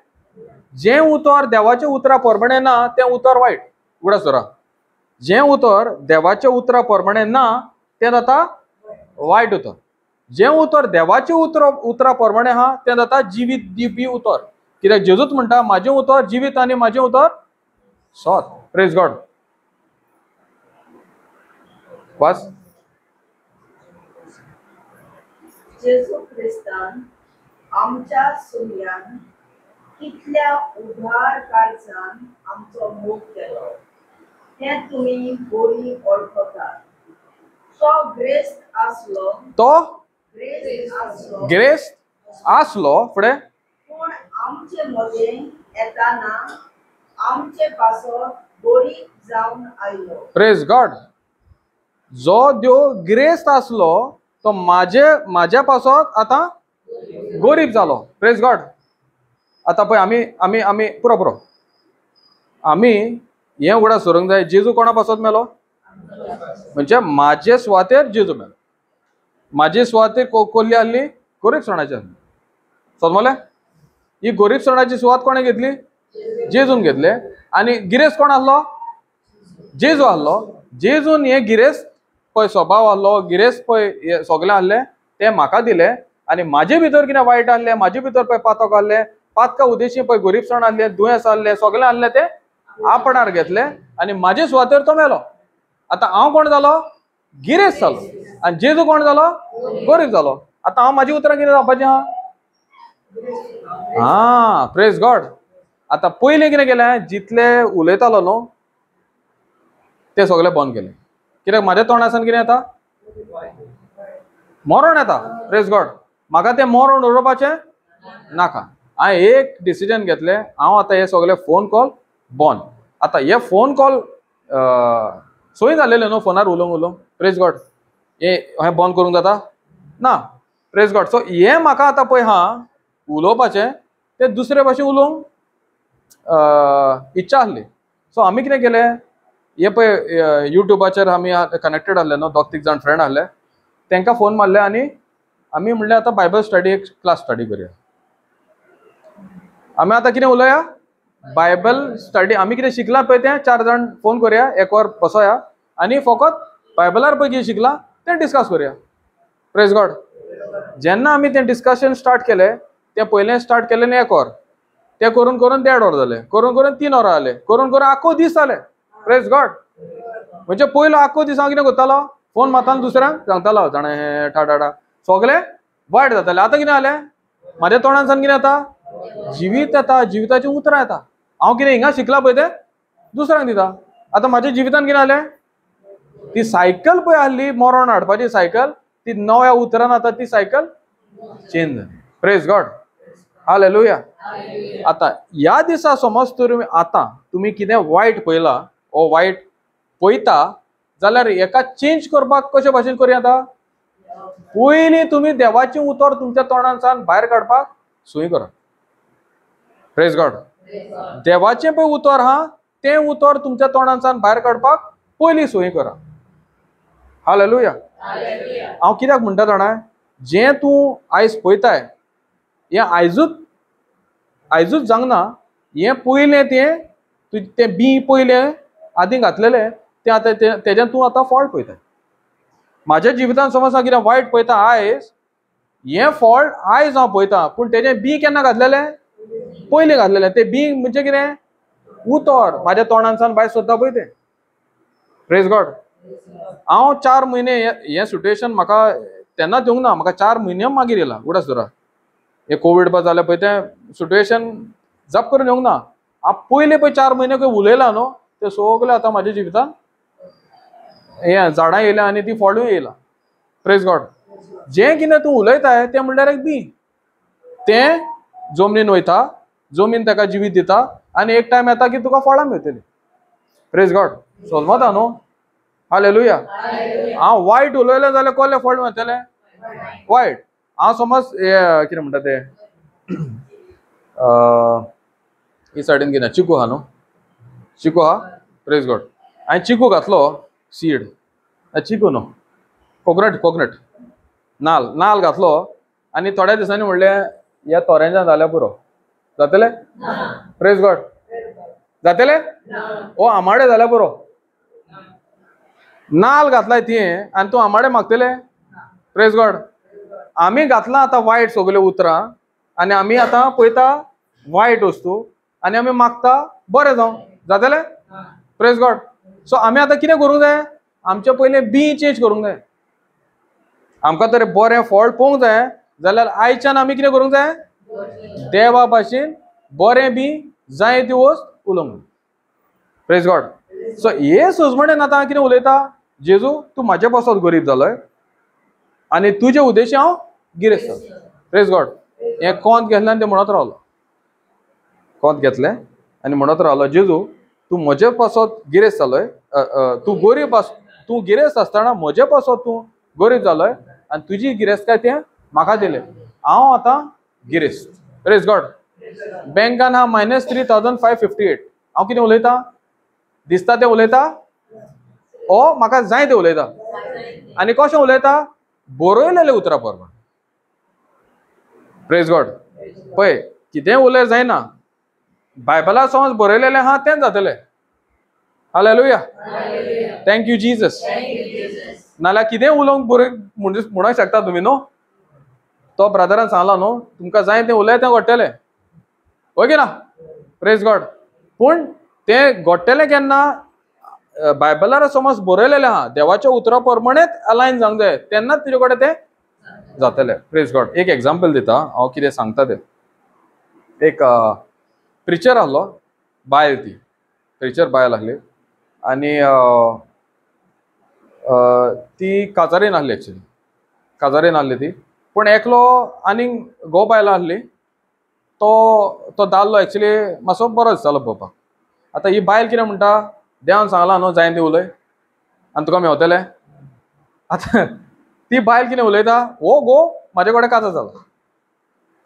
जें उतर देवाच्या उतरा प्रमाणे ना तें उतर वायट. उगडास धरा. जें उतर देवाच्या उतरा प्रमाणे ना तें जाता वायट उतर. जें उतर देवाचे उतरा प्रमाणे आहा तें जाता जिवीत दिवपी उतर. कित्याक जेजूच म्हणटा म्हाजें उतर जिवीत आनी म्हाजें उतर सोत. Praise God. वाच. जेजू क्रिस्तान आमच्या सुर्यान कितल्या उधार काळजान आमचो मोग केलो हें तुमी बरी वळखतात. तो ग्रेस्त आसलो, तो ग्रेस्त आसलो, ग्रेस आसलो फुडें, पूण आमचे मदें येताना आमचे पासत बरी जावन आयलो. Praise God. जो देव ग्रेस आसलो तो म्हाज्या पासत आतां गरीब जालो. Praise God. आतां पळय आमी आमी आमी पुरो आमी हें उगडास धरूंक जाय, जेजू कोणा पासत मेलो, म्हणजे म्हाजे सुवातेर जेजू मेलो. म्हाजी सुवातेर कोल्ली आहली, गरीबसणाची आहली. समजलें. ही गरीबसणाची सुवात कोणें घेतली, जेजून घेतले. आनी गिरेस्त कोण आहलो, जेजू आहलो. जेजून हें गिरेस्त पळय स्वभाव आहलो, गिरेस्त पळय हें सगलें आहलें तें म्हाका दिलें. आनी म्हाजे भितर कितें वायट आहलें, म्हाजे भितर पळय पातक आहलें, पातका उद्देशी पळय गरीबसाण आहलें, दुयेंस आहलें, सगलें आहलें तें आपणार घेतलें आनी म्हाजे सुवातेर तो मेलो. आतां हांव कोण जालो, गिरेस्त जालो. आनी जेजू कोण जालो, गरीब जालो. आतां हांव म्हाजी उतरां कितें जावपाचें आहा, प्रेज गॉड. आतां पयलीं कितें केलें, जितलें उलयतालो न्हू तें सगलें बंद केलें. कित्याक म्हाज्या तोंडासान कितें येता, मरण येता. Praise God. म्हाका तें मरण उडोवपाचें नाका. हांवें एक डिसिजन घेतलें, हांव आतां हे सगळे फोन कॉल बंद. आतां हे फोन कॉल सोय जालेले न्हू फोनार उलोवंक. Praise God. हें बंद करूंक जाता ना. Praise God. सो हें म्हाका आतां पळय हा उलोवपाचें तें दुसरे भाशेन उलोवंक इच्छा आहली. सो आमी कितें केलें, हे पळय युट्यूबाचेर आमी कनेक्टेड आहले न्हू, 2-3 जाण फ्रेंड आहले, तांकां फोन मारले आनी आमी म्हणलें आतां बायबल स्टडी एक क्लास स्टडी करुया. आमी आतां कितें उलोवया, बायबल स्टडी. आमी कितें शिकलां पळय तें 4 जाण फोन करुया, एक वर बसोया आनी फकत बायबलार पळय कितें शिकलां तें डिस्कस करुया. Praise God. जेन्ना आमी तें डिस्कशन स्टार्ट केलें, तें पयलें स्टार्ट केलें न्ही 1 वर, तें करून करून 1.5 वर जालें, करून करून 3 वरां जाले, करून करून आख्खो दीस जाले. Praise God. म्हणजे पयलो आख्खो दीस हांव कितें करतालो, फोन मारतालो दुसऱ्यांक, सांगतालो जाणा हें ठाडाडा, सगलें वायट जातालें. आतां कितें जालें, म्हाज्या तोंडासान कितें येता, जिवीत येता, जिविताची उतरां येता. हांव कितें हिंगा शिकलां पळय तें दुसऱ्यांक दिता. आतां म्हाज्या जिवितान कितें जालें, ती सायकल पळय आहली मरण हाडपाची सायकल, ती नव्या उतरान आतां ती सायकल चेंज जाली. Praise God. हालेलुया. आतां ह्या दिसा समज तर आतां तुमी कितें वायट पळयलां ओ वायट पळयता जाल्यार हेका चेंज करपाक कशे भाशेन करुया. आतां पयलीं तुमी देवाचें उतर तुमच्या तोंडासान भायर काडपाक सुय करा. Praise God. देवाचें पळय उतर आहा तें उतर तुमच्या तोंडासान भायर काडपाक पयलीं सुय करा. हालेलुया. हांव कित्याक म्हणटा जाणा, जें तूं आयज पळयताय हें आयजूच जावंक ना. हें पयलें तें बी पयलें आदीं घातलेलें तें आतां तेज्यान तूं आतां फॉल्ट पळयताय. म्हाज्या जिवितान समज हांव कितें वायट पळयता आयज, हें फॉल्ट आयज हांव पळयतां, पूण तेजें बी केन्ना घातलेलें, पयलीं घातलेलें. तें बी म्हणजे कितें, उतर म्हाज्या तोंडासान भायर सरता पळय तें. Praise God. हांव 4 म्हयने हें सिट्युएशन म्हाका तेन्नाच येवंक ना, म्हाका 4 म्हयने मागीर येयला. उगडास धरा. हें कोवीड बा जालें पळय तें सिट्युएशन जप करून येवंक ना. पयले पळय 4 महिने खंय उलयला न्हू ते सगळे आतां म्हाज्या जिवितान हे झाडां येयल्या आनी ती फळूय येयला. Praise God. जें कितें तूं उलयताय तें म्हणल्यार एक बी तें जमनीन वयता, जमीन ताका जिवीत दिता आनी एक टायम येता की तुका फळां मेळटलीं. Praise God. समजता न्हू. हालेलुया. हांव वायट उलयलें जाल्यार कसलें फळ मेळटलें? वायट. हांव समज कितें म्हणटा ते ही सायडीन कितें चिकू आहा न्हू, चिकू आहा. Praise God. हांवें चिकू घातलो सीड, चिकू न्हू कोकोनट नाल्ल घातलो आनी थोड्या दिसांनी म्हणलें ह्या तोऱ्यांच्यान जाल्यार पुरो. जातलें? Praise God. जातलें? ओ आमाडे जाल्यार पुरो. नाल्ल घातलाय तुवें आनी तूं आमाडे मागतले? Praise God. आमी घातलां आतां वायट सगळ्यो उतरां आनी आमी आतां पळयता वायट वस्तू आनी आमी मागता बरें जावं. जातलें? Praise God. सो आमी आतां कितें करूंक जाय? आमचे पयलें बी चेंज करूंक जाय. आमकां तर बरें फळ पळोवंक जाय जाल्यार आयच्यान आमी कितें करूंक जाय? देवा भाशेन बरें बी जाय ती वस्त उलोवंक. Praise God. सो हे सोजमणेन आतां हांव कितें उलयता? जेजू तूं म्हाजे पासत गरीब जालोय आनी तुजे उद्देशी हांव गिरेस्त जालो. Praise God. हें कोंत घेतलें आनी तें म्हणत रावलो. कोंत घेतलें आनी म्हणत रावलो जेजू तूं म्हजे पासत गिरेस्त जालोय, तूं गिरेस्त आसतना म्हजे पासत तूं गरीब जालोय आनी तुजी गिरेस्तकाय तें म्हाका दिलें. हांव आतां गिरेस्त. Praise God. बँकान आहा -3,558. हांव कितें उलयतां? दिसता तें उलयता ओ म्हाका जाय तें उलयता आनी कशें उलयता? बरयलेलें उतरां प्रमाण. Praise God. पळय कितें उलय जायना. बायबलार समज बरयलेलें आहा तेंच जातलें. हालेलुया. Thank you Jesus. नाल्यार कितें उलोवंक बरय म्हणूंक शकता तुमी न्हू. तो ब्रदरान सांगला न्हू तुमकां जाय तें उलय तें घडटलें. ओके ना. Praise God. पूण तें घडटलें केन्ना? बायबलार समज बरयलेलें आहा देवाच्या उतरा प्रमाणेच अलायन जावंक जाय तेन्नाच तुजे कडेन तें जातलें. Praise God. एक एग्जाम्पल दिता हांव कितें सांगता तें. एक प्रिचर आहलो बायल, ती प्रिचर बायल आहली आनी ती काजारीन आहली. एक्चुली काजारीन आहली ती. पूण एकलो आनीक घोव बायल आहली तो दादलो एक्चुली मातसो बरो दिसतालो पळोवपाक. आतां ही बायल कितें म्हणटा? देवान सांगलां न्हू जाय तें उलय आनी तुका मेवतलें. आतां ती बायल कितें उलयता? हो घोव म्हाजे कडेन काजार जाला.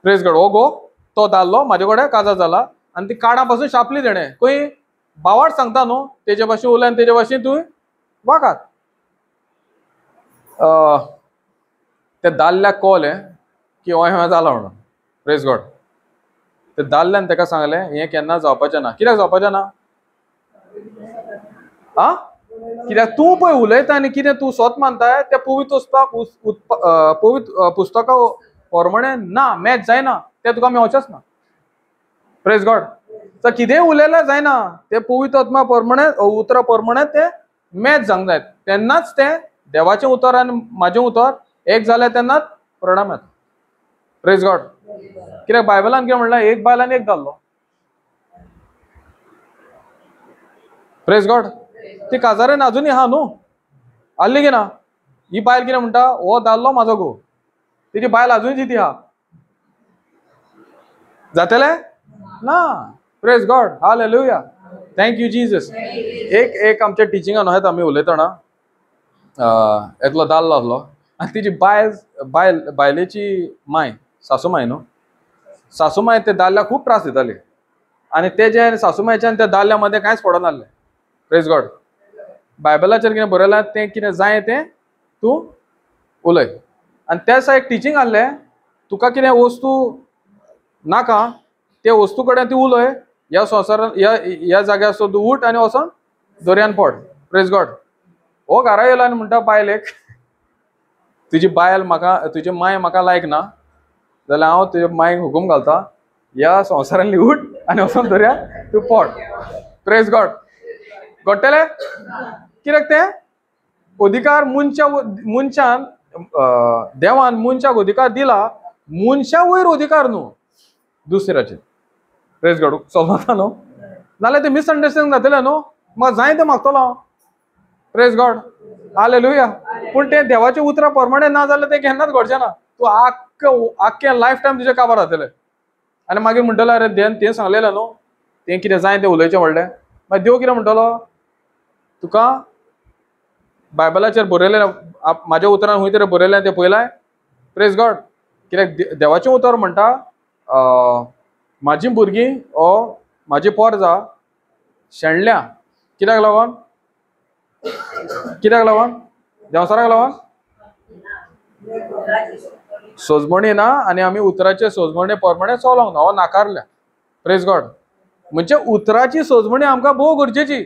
Praise God. हो घोव तो दादलो म्हाजे कडेन काजार जाला आनी ती काडा पासून शापली तेणें. खंय भावार्थ सांगता न्हू तेजे भाशेन उलय आनी तेजे भाशेन तुवें वागात. त्या दादल्याक कळलें की हो जाला म्हणून. Praise God. त्या दादल्यान ताका सांगलें हें केन्ना जावपाचें ना. कित्याक जावपाचें ना? आ कित्याक तूं पळय उलयता आनी कितें तूं स्वत मानताय तें पवित्र पुस्तका प्रमाणें ना, मॅच जायना. तें तुका मेवचेंच ना. Praise God. तर कितेंय उलयल्यार जायना. तें पवित्र आत्मा प्रमाणें उतरा प्रमाणें तें मॅच जावंक जाय. तेन्नाच तें देवाचें उतर आनी म्हाजें उतर एक जालें तेन्नाच परिणाम येता. Praise God. कित्याक बायबलान कितें म्हणलां? एक बायल आनी एक दादलो. Praise God. ती काजारीन आजुनी आहा न्हू. आहली की ना? ही बायल कितें म्हणटा? हो दादलो म्हाजो घोव. तेजी बायल आजुनी जिती आहा. जातलें ना. Praise God. Hallelujah. Thank you Jesus. एक आमच्या टिचिंगान अहेत आमी उलयतना एकलो दादलो आहलो आनी तिजी बायलेची माय सासूमाय न्हू, सासूमाय ते दादल्याक खूब त्रास दिताली आनी तेजे सासूमायच्या आनी त्या दादल्या मदें कांयच पडनासलें. Praise God. बायबलाचेर कितें बरयलां तें कितें जाय तें तूं उलय. आनी त्या दिसा एक टिचींग आहलें तुका कितें वस्तू नाका ते वस्तू कडेन ती उलय. ह्या संवसारान ह्या जाग्यार सोद उठ आनी वचोन दर्यान पड. Praise God. हो घरा येयलो आनी म्हणटा बायलेक तुजी माय म्हाका लायक ना जाल्यार हांव तुजे मायक हुकूम घालता ह्या संवसारांतली उठ आनी वचोन दर्यान तूं पड. Praise God. घडटलें? कित्याक तें अधिकार मनशान देवान मनशाक अधिकार दिला. मनशा वयर अधिकार न्हू दुसऱ्याचेर. Praise God. समजता न्हू? नाल्यार ते मिसअंडरस्टँडिंग जातले न्हू. मग जाय ते मागतलो हांव. Praise God, hallelujah. पूण ते देवाच्या उतरा प्रमाणे ना जाल्यार ते केन्नाच घडचें ना. तूं आख्खे लायफ टायम तुजे काबार जातले. आनी मागीर म्हणटलो अरे देन तें सांगलेलें न्हू, तें कितें जाय तें उलयचें व्हडलें. मागीर देव कितें म्हणटलो, तुका बायबलाचेर बरयलें, म्हाज्या उतरान खंय तरी बरयलें तें पयलाय. Praise God. कित्याक देवाचें उतर म्हणटा म्हाजी भुरगीं ओ म्हाजी पोरजां शेणल्या. कित्याक लागोन? कित्याक लागोन? देंवसाराक लागोन? सोजमणी ना आनी आमी उतराचे सोजमणे प्रमाणे चलोंक ना, हो नाकारल्या. Praise God. म्हणजे उतराची सोजमणी आमकां भोव गरजेची.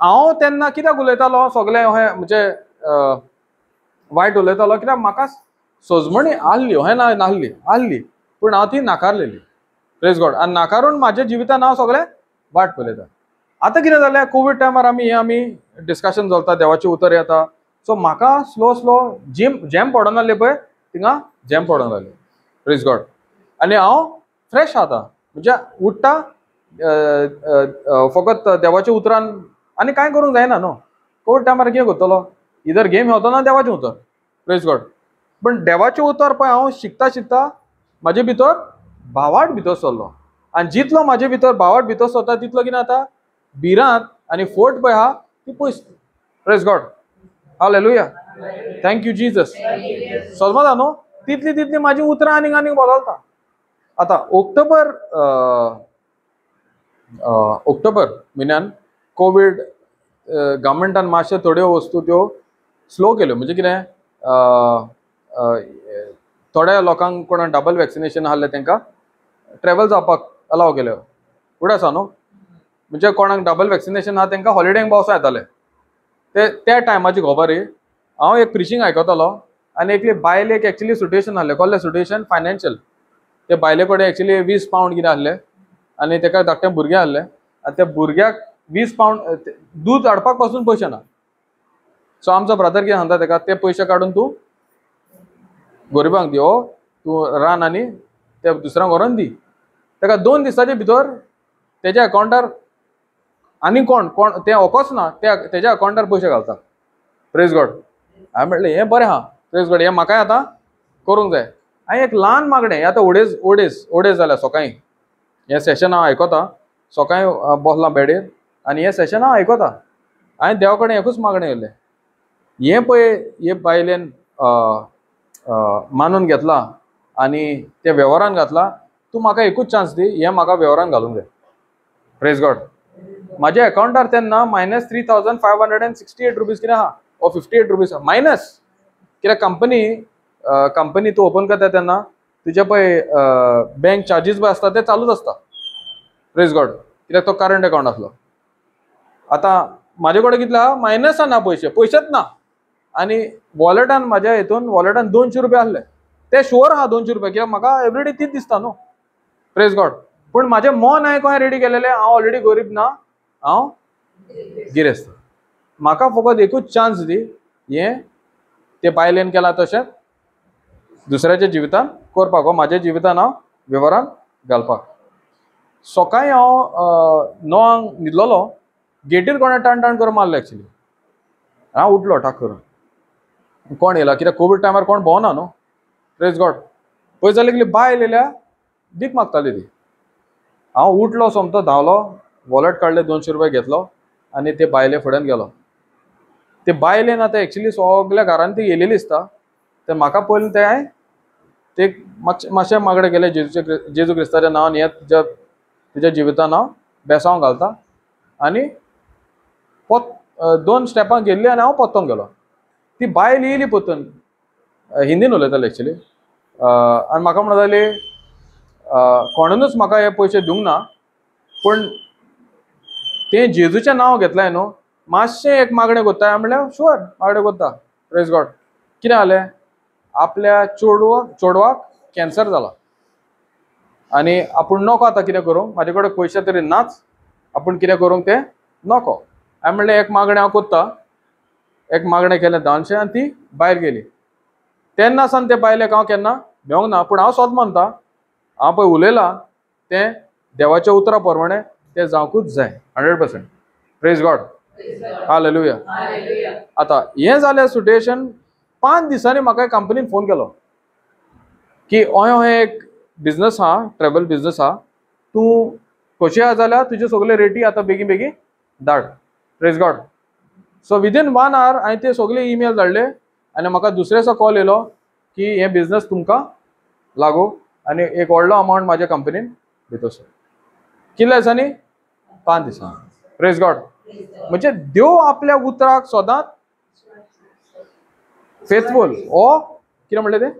हांव तेन्ना कित्याक उलयतालो सगळें अहें म्हणजे वायट उलयतालो, कित्याक म्हाका सोजमणी आहली अहें ना नाहली, आहली, पूण हांव ती नाकारलेली. Praise God. आनी नाकारून म्हाज्या जिवितान हांव सगळें वाट पळयता. आतां कितें जालें, कोवीड टायमार आमी डिस्कशन चलता, देवाचें उतर येता. सो म्हाका स्लो जॅम पडोन जाल्ले पळय, थिंगा जॅम पडोन जाल्ले. Praise God. आनी हांव फ्रेश आतां, म्हणजे उठ्ठा फकत देवाच्या उतरान आनी कांय करूंक जायना न्हू. कोवीड टायमार कितें करतलो, इधर गेम खेळटलो ना देवाचें उतर. Praise God. पण देवाचें उतर पळय हांव शिकता म्हाजे भितर भावार्थ भितर सरलो. आनी जितलो म्हाजे भितर भावार्थ भितर सरता तितलो कितें जाता, भिरांत आनी फोट पळय आहा ती पयस. Praise God. Hallelujah. Thank you Jesus. समजता न्हू, तितली म्हाजी उतरां आनीक बदलता. आतां ऑक्टोबर म्हयन्यान कोवीड गव्हर्मेंटान मातशे थोड्यो वस्तू त्यो स्लो केल्यो. म्हणजे कितें, थोड्या लोकांक कोणाक डबल वॅक्सिनेशन आहलें तांकां ट्रॅव्हल जावपाक अलाव केल्यो. फुडें आसा न्हू. म्हणजे कोणाक डबल वॅक्सिनेशन आहा तांकां हॉलिडेंक पावसा येताले. त्या टायमाची खबर ही. हांव एक प्रिशींग आयकतालो आनी एकली बायलेक एक्चुली सिट्युएशन आहलें. कसलें सिट्युएशन? फायनान्शियल. ते बायले कडेन एक्चुली 20 पावंड कितें आहलें आनी ताका धाकटें भुरगें आहलें. आनी त्या भुरग्याक 20 पावंड दूद हाडपाक पासून पयशे ना. सो आमचो ब्रदर कितें सांगता ताका, ते पयशे काडून तूं गरिबांक दी, ओ तूं रान आनी ते दुसऱ्यांक व्हरोन दी. ताका 2 दिसांचे भितर तेज्या अकावंटार आनी कोण ते होकोच ना, तेज्या अकावंटार पयशे घालता. Praise God. हांवें म्हणलें हें बरें आहा. Praise God. हें म्हाकाय आतां करूंक जाय. हांवें एक ल्हान मागणें, आतां ओडेज जाल्या सकाळीं हें सेशन हांव आयकतां. सकाळीं बसलां बेडीर आनी हें सेशन हांव आयकतां. हांवें देवा कडेन एकूच मागणें केलें, हें पळय हे बायलेन मानून घेतला आनी ते वेव्हारान घातला. तूं म्हाका एकूच चान्स दी, हें म्हाका वेव्हारान घालूंक जाय. Praise God. म्हाज्या अकावंटार तेन्ना -3,568 रुपीज कितें आहा, ओ 58 रुपीज मायनस. कित्याक कंपनी तूं ओपन करता तेन्ना तुजे पळय बँक चार्जीस पळय आसता ते चालूच आसता. Praise God. कित्याक तो करंट अकावंट आसलो. आतां म्हाजे कडेन कितले आहा, मायनसान ना पयशेच ना. आनी वॉलेटान म्हाज्या हितून वॉलेटान 200 रुपया आहले. ते शुअर आहा 200 रुपया, कित्याक म्हाका एवरीडे तीच दिसता न्हू. Praise God. पूण म्हाजें मन हांवें खंय रेडी केलेलें, हांव ऑलरेडी गरीब ना, हांव गिरेस्त. म्हाका फकत एकूच चान्स दी, हें ते बायलेन केलां तशेंच दुसऱ्याच्या जिवितान करपाक, म्हाज्या जिवितान हांव वेव्हारान घालपाक. सकाळीं हांव 9 न्हिदलोलो, गेटीर कोणें टाण करून मारलो एक्चुली. हांव उठलो ठाक करून, कोण येयला, कित्याक कोवीड टायमार कोण भोंवना न्हू. Praise God. पळय जाल्यार एकली बायल येयल्या, भीक मागताली ती. हांव उठलो, सोमतो धांवलो, वॉलेट काडले, 200 रुपया घेतलो आनी ते बायले फुड्यान गेलो. ते बायलेन आतां एक्चुली सगल्या घरान ती येयलेली दिसता. ते म्हाका पयलीं ते हांवें ते मातशें मागणें केलें, जेजू क्रिस्ताच्या नांवान हें तुज्या जिवितान हांव बेसांव घालता. आनी 2 स्टेपां गेल्लीं आनी हांव पोत्तोन गेलो. ती बायल येयली पोत्तून, हिंदीन उलयताली एक्चुली. आनी म्हाका म्हणटाली कोणूच म्हाका हे पयशे दिवंक ना, पूण तें जेजूचें नांव घेतलें न्हू, मातशें एक मागणें कोत्ता. हांवें म्हणलें शुअर मागणें कोत्ता. Praise God. कितें जालें, आपल्या चेडवाक कॅन्सर जाला आनी आपूण नको आतां कितें करूंक, म्हाजे कडेन पयशे तरी नाच, आपूण कितें करूंक तें नको. हांवें म्हणलें एक मागणें हांव कोत्ता. एक मागणें केलें 200 आनी ती भायर गेली. तेन्ना सावन ते बायलेक हांव केन्ना मेळोंक ना. पूण हांव सोद मानता, हांव पळय उलयलां तें देवाच्या उतरा प्रमाणे ते जावंकूच जाय 100%. Praise God. हालेलुया. आता हे जालें सिट्युएशन. 5 दिसांनी म्हाका कंपनीन फोन केलो की अय एक बिझनस आहा, ट्रॅव्हल बिझनस आहा, तूं कशी आहा जाल्यार तुजे सगळे रेटी आतां बेगीन बेगीन धाड. Praise God. So within 1 hour हांवें ते सगळे ईमेल धाडले आनी म्हाका दुसरे दिसा कॉल येयलो की हे बिझनस तुमकां लागू आनी एक व्हडलो अमावंट म्हाज्या कंपनीन दितो सर. कितल्या दिसांनी? 5 दिसांनी. Praise God. म्हणजे देव आपल्या उतराक सदांच फेथफूल. ओ कितें म्हणलें तें?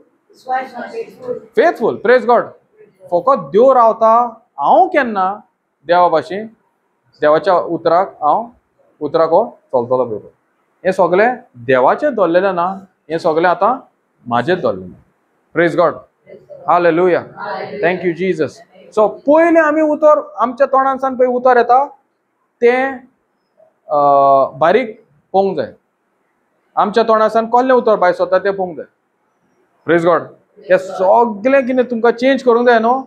फेथफूल. Praise God. फकत देव रावता. हांव केन्ना देवा भाशेन देवाच्या उतराक हो चलतलो बरोबर. हे सगळें देवाचें दवरलेलें ना, हे सगळें आतां म्हाजेच दवरलेलें. Praise God. Hallelujah. Thank you Jesus. So पयलीं आमी उतर आमच्या तोंडांसान पळय उतर येता तें बारीक पळोवंक जाय. आमच्या तोंडासान कसलें उतर भायर सरता तें पळोवंक जाय. Praise God. हे सगळें कितें तुमकां चेंज करूंक जाय न्हू,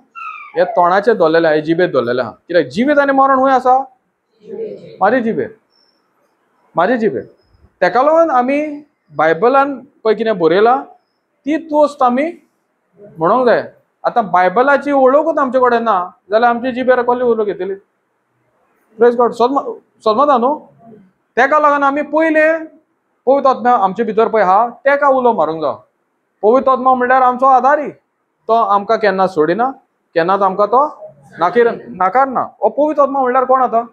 हे तोंडाचेर दवरलेलें आहा, हे जिबेर दवरलेलें आहा. कित्याक जिवीत आनी मरण खंय आसा? म्हाजे जिबेर. म्हाजे जिबेर. तेका लागून आमी बायबलान पळय कितें बरयलां तीच वस्त आमी म्हणूंक जाय. आतां बायबलाची वळखूच आमचे कडेन ना जाल्यार आमचे जिबेर कसली वळख येतली? Praise God. समजता न्हू. तेका लागून आमी पयलें पवित्र आत्मा आमचे भितर पळय आहा तेका उलो मारूंक जाय. पवित्र आत्मा म्हणल्यार आमचो आदारी. तो आमकां केन्ना सोडिना, केन्नाच आमकां तो नाकारना. हो पवित्र आत्मा म्हणल्यार कोण आतां?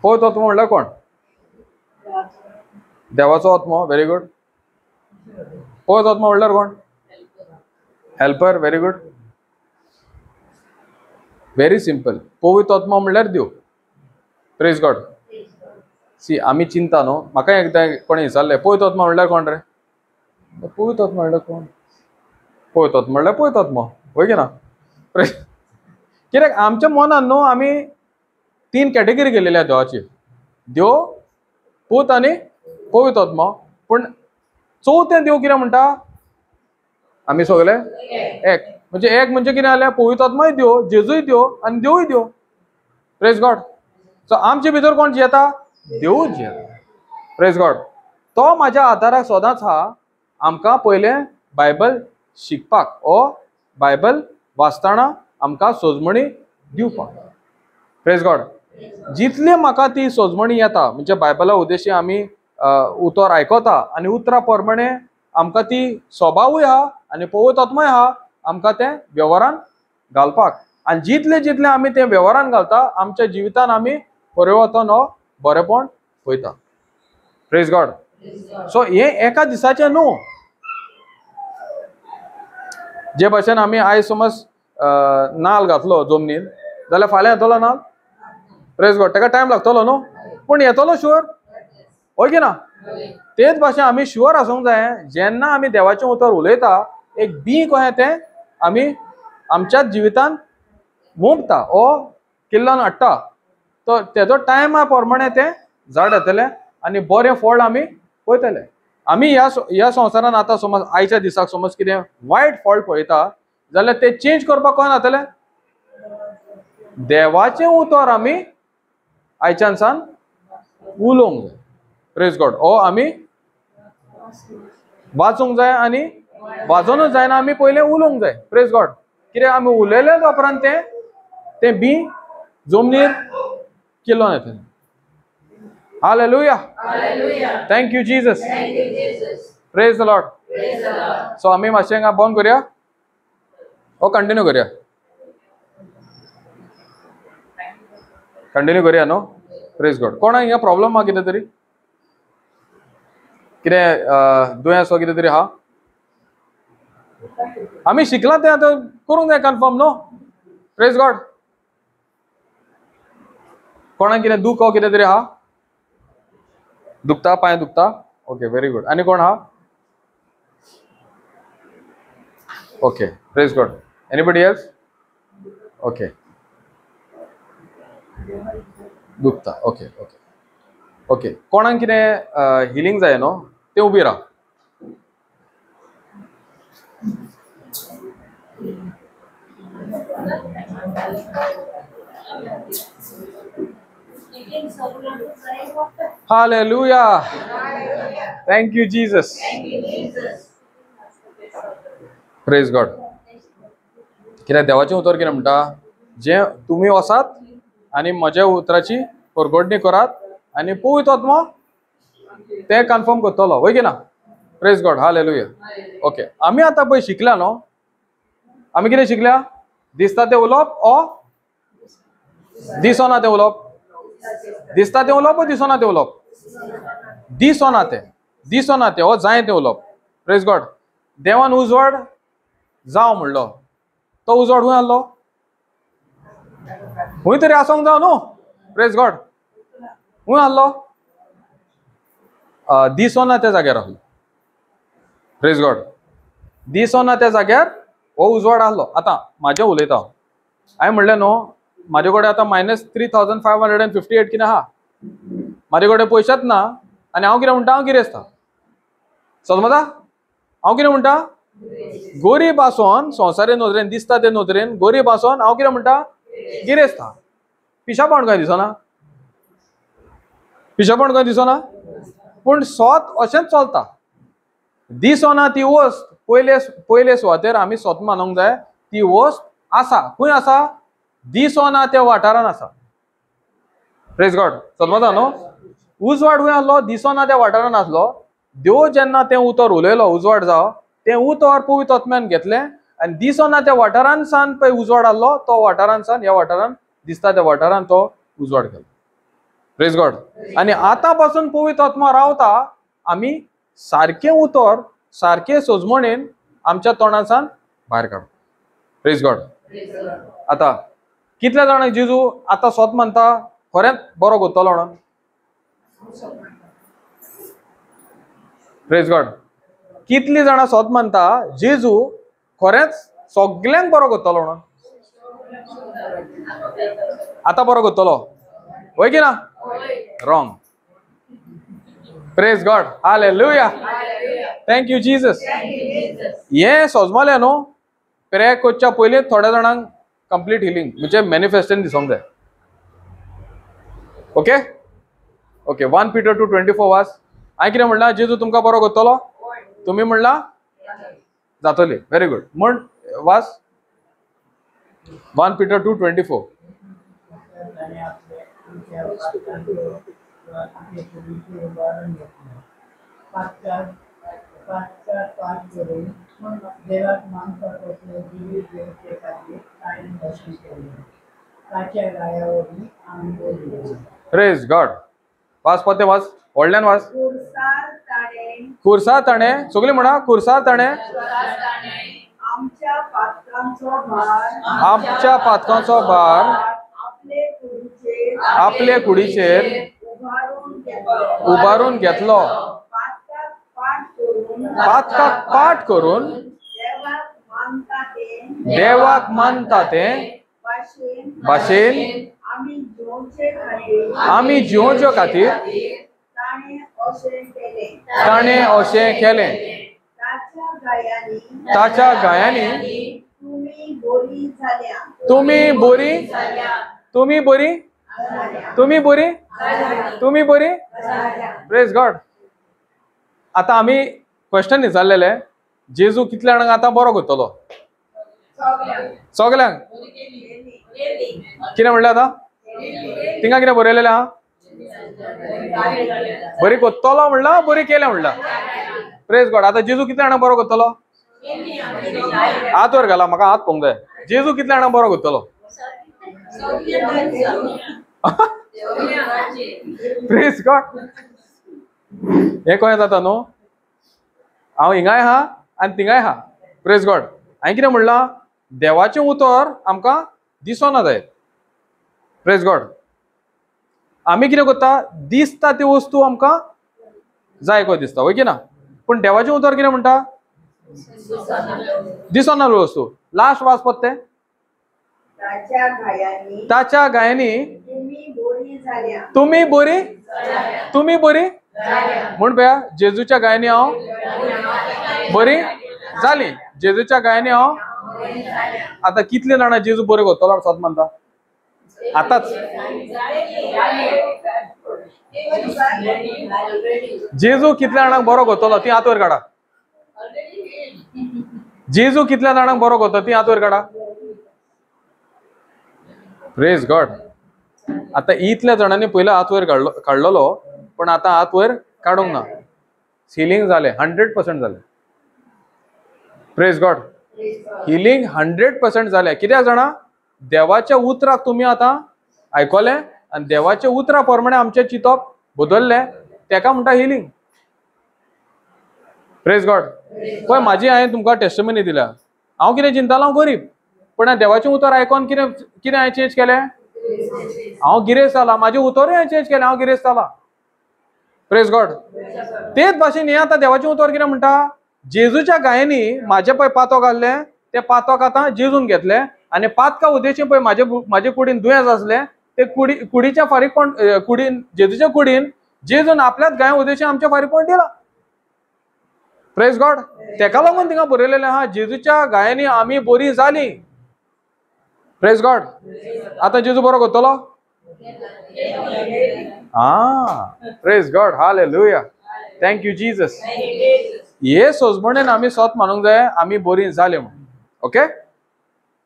पवित्र आत्मा म्हणल्यार कोण? देवाचो आत्मा. Very good. पवित्र आत्मा म्हणल्यार कोण? Helper. Very good. Very simple. पवित्र आत्मा म्हणल्यार देव. Praise God. सी आमी चिंता न्हू. म्हाका एकदां कोणें विचारलें पवित्र आत्मा म्हणल्यार कोण रे? पवित्र आत्मा म्हणल्यार कोण? पवित्र आत्मा म्हणल्यार पवित्र आत्मा. होय की ना? कित्याक आमच्या मनान न्हू आमी 3 कॅटेगरी केलेली आहा देवाची. देव, पूत आनी पवित्र आत्मा. पूण चवथें देव कितें म्हणटा? आमी सगळे एक. म्हणजे एक म्हणजे कितें जालें? पवित्र आत्माय देव, जेजूय देव आनी देवूय देव. Praise God. सो आमचे भितर कोण जियेता? देवूच जियेता. Praise God. तो म्हाज्या आदाराक सदांच आहा आमकां पयलें बायबल शिकपाक, ओ बायबल वाचतना आमकां सोजमणी दिवपाक. Praise God. जितली म्हाका ती सोजमणी येता म्हणजे बायबला उद्देशी आमी उतर आयकता आनी उतरां प्रमाणे आमकां ती स्वभावूय आहा आनी पवित्र आत्माय आहा आमकां तें वेव्हारान घालपाक. आनी जितले जितले आमी तें वेव्हारान घालता आमच्या जिवितान आमी परिवर्तन हो बरेपण पळयता. Praise God. सो हे एका दिसाचें न्हू. जे भाशेन आमी आयज समज नाल्ल घातलो जमनीन जाल्यार फाल्यां येतलो नाल्ल? Praise God. ताका टायम लागतलो न्हू, पूण येतलो शुअर. होय की ना? तेच भाशेन आमी शुअर आसूंक जाय जेन्ना आमी देवाचें उतर उलयता एक बी कशें तें आमी आमच्याच जिवितान मोपता ओ किल्लान हाडटा. तो तेजो टायमा प्रमाणे तें झाड येतलें आनी बरें फळ आमी पळयतले. आमी ह्या संवसारान आतां समज आयच्या दिसाक समज कितें वायट फळ पळयता जाल्यार तें चेंज करपाक कोण जातलें? देवाचें उतर आमी आयच्यान सान उलोवंक जाय. Praise God. ओ आमी वाचूंक जाय आनी वाजोनूच जायना आमी पयलें उलोवंक जाय. Praise God. कित्याक आमी उलयलेच उपरांत तें बी जमनीर किल्लोन येतलें. Hallelujah. Thank you Jesus. Praise the lord. So आमी मातशें हिंगा बंद करुया ओ कंटिन्यू करुया? कंटिन्यू करुया न्हू. Praise God. कोणाक हिंगा प्रॉब्लम आहा कितें तरी? कितें दुयेंस वा कितें तरी आहा? आमी शिकलां तें आतां करूंक जाय कन्फर्म न्हू. Praise God. कोणाक कितें दूख वा कितें तरी आहा? दुखता? पांय दुखता? ओके. Very good. आनी कोण आहा? Okay. Praise God. Anybody else? Okay. दुखता. Okay okay okay. कोणाक कितें हिलिंग जाय न्हू तें उबी Rao. Hallelujah. Thank you, Jesus. Praise God. कित्याक देवाचें उतर कितें म्हणटा, जे तुमी वसात आनी म्हज्या उतराची परगोडणी करात आनी पवित्र आत्मा ते कन्फर्म करतलो, वय की ना? Praise God. हालेलुया. ओके, आमी आतां पळय शिकल्या न्हू, आमी कितें शिकल्या? दिसता तें उलोवप ओ दिसना तें उलोवप? दिसता तें उलोवप ओ दिसना तें उलोवप? दिसना तें ओ जाय तें उलोवप. Praise God. देवान उजवाड जावं म्हणलो, तो उजवाड खंय आहलो? खंय तरी आसोंक जाय न्हू. Praise God. खंय आहलो? दिसना त्या जाग्यार आहलो. Praise God. दिसना त्या जाग्यार हो उजवाड आहलो. आतां म्हाजें उलयता, हांवें म्हणलें न्हू, म्हाजे कडेन आतां -3558 कितें आहा, म्हाजे कडेन पयशेच ना आनी हांव कितें म्हणटा? हांव गिरेस्तां. समजता? हांव कितें म्हणटा? गरीब आसोन, संवसारी नदरेन दिसता ते नदरेन गरीब आसोन हांव कितें म्हणटा? गिरेस्तां. पिशापण खंय दिसना? पिशापण खंय दिसना? पूण स्वत अशेंच चलता. दिसना ती वस्त पयले सुवातेर आमी स्वत मानूंक जाय, ती वस्त आसा. खंय आसा? दिसना त्या वाठारान आसा. Praise God. समजता न्हू? उजवाड खंय आहलो? दिसना त्या वाठारान आसलो. देव जेन्ना तें उतर उलयलो उजवाड जावं, तें उतर पवित्र आत्म्यान घेतलें आनी दिसना त्या वाठारान सान पळय उजवाड आहलो, तो वाठारान सान ह्या वाठारान दिसता त्या वाठारान तो उजवाड केलो. Praise God. आनी आतां पासून पवित्र आत्मा रावता, आमी सारकें उतर सारके सोजमणेन आमच्या तोंडासान भायर काडप. Praise God. आतां कितल्या जाणांक जेजू आतां स्वत म्हणटा खरेंच बरो करतलो म्हणून? Praise God. कितली जाणां स्वत म्हणटा जेजू खरेंच सगल्यांक बरो करतलो म्हणून? आतां बरो करतलो, वय की ना? Wrong. Praise God. Hallelujah. Thank you Jesus. हे सोजमलें न्हू, प्रेयर करच्या पयलीं थोड्या जाणांक कंप्लीट हिलिंग म्हणजे मॅनिफेस्टेशन दिसोंक जाय. Okay okay. 1 Peter 2:24 वाच. हांवें कितें म्हणलां? जेजू तुमकां बरो करतलो. तुमी म्हणला जातली. Very good. म्हण वाच 1 Peter 2:24. Praise God. वाच पते वाच, व्हडल्यान वाच. खुरसार ताणें, सगळीं म्हणा खुरसार ताणें आमच्या पातकांचो भार आपले कुडीचेर उबारून घेतलो. पातकाक पाठ करून देवाक मानता ते भाशेन आमी जिवोवचे खातीर ताणें अशें केलें. ताच्या गायांनी तुम्ही बरी. Praise God. आतां आमी क्वेश्चन विचारलेले, जेजू कितल्या जाणांक आतां बरो करतलो? सगल्यांक. कितें म्हणलें आतां? तिंगा कितें बरयलेलें आहा? बरी करतलो म्हणला, बरी केलें म्हणला. Praise God. आतां जेजू कितल्या जाणांक बरो करतलो? हात वर घाला, म्हाका हात पळोवंक जाय. जेजू कितल्या जाणांक बरो करतलो? Praise God. हे कळ्ळें जाता न्हू? हांव हिंगाय आहा आनी थिंगाय आहा. Praise God. हांवें कितें म्हणलां? देवाचें उतर आमकां दिसना जाय. Praise God. आमी कितें करता? दिसता ती वस्तू आमकां जाय कशें दिसता, वय की ना? पूण देवाचें उतर कितें म्हणटा? दिसना वस्तू. लास्ट वाच पत्ते. ताच्या गायांनी तुम्ही बरी म्हण पया. जेजूच्या गायांनी हांव बरी जाली. जेजूच्या गायांनी हांव आता कितले जाणां जेजू बरें करतलो स्वत म्हणटा आताच जेजू कितल्या जाणांक बरो करतलो ती हात वयर काडा जेजू कितल्या जाणांक बरो करता ती हात वयर काडा प्रेज गॉड आता इतल्या जाणांनी पयलो हात वयर काडलेलो पण आता हात वयर काडूंक ना हिलिंग जाले 100% जाले प्रेज गॉड हिलिंग 100% जाले कित्याक जाणा देवाच्या उतराक तुम्ही आता आयकले आणि देवाच्या उतरा प्रमाणे आमचे चिंतप बदलले तेका म्हणटा हिलिंग प्रेज गॉड पळय माझी हांवें तुमकां टेस्टिमनी दिल्या हांव कितें चिंतालो हांव गरीब पण देवाचें उतर आयकोन कितें कितें हांवें चेंज केलें हांव गिरेस्त जाला म्हाजें उतरूय हांवें चेंज केलें हांव गिरेस्त जाला प्रेज गॉड तेच भाशेन हें आतां देवाचें उतर कितें म्हणटा जेजूच्या गायेनी म्हाजे पळय पातोक आहले ते पातोक आतां जेजून घेतले आनी पातका उद्देशीं पळय म्हाजे कुडीन दुयेंस आसले ते कुडीच्या फारीक कोण कुडीन जेजूच्या कुडीन जेजून आपल्याच गाय उद्देशीं आमच्या फारीक कोण दिला प्रेज गॉड तेका लागून थिंगा बरयलेलें आहा जेजूच्या गायेनी आमी बरी जाली प्रेज गॉड आता जेजू बरो करतलो praise God hallelujah thank you Jesus हे सोजमणेन आमी स्वत मानूंक जाय आमी बरी जाले म्हणून ओके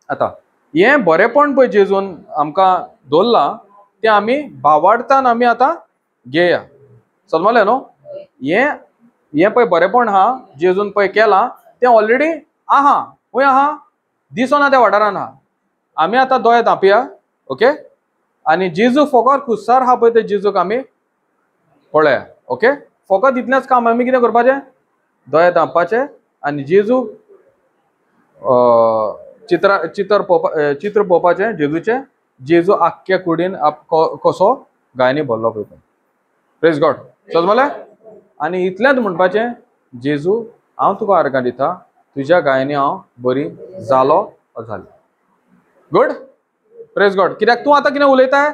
आता हे बरेपण पळय जेजून आमकां दवरला तें आमी भावार्थान आमी आतां घेया समजलें न्हू हे पळय बरेपण आहा जेजून पळय केलां तें ऑलरेडी आहा खंय आहा दिसना त्या वाठारान आहा आमी आतां दोळे धांपया ओके आनी जेजू फकत खुस्सार आहा पळय ते जेजूक आमी पळया ओके फकत इतलेंच काम आमी कितें करपाचें दोळे धांपपाचे आनी जेजू चित्र पळोवपाचें जेजूचें जेजू आख्ख्या कुडीन कसो गायनी भरलो पळय प्रेज गॉड समजलें आनी इतलेंच म्हणपाचें जेजू हांव तुका आर्गां दिता तुज्या गायनी हांव बरी जालो वा जाली गुड प्रेज गॉड कित्याक तूं आतां कितें उलयताय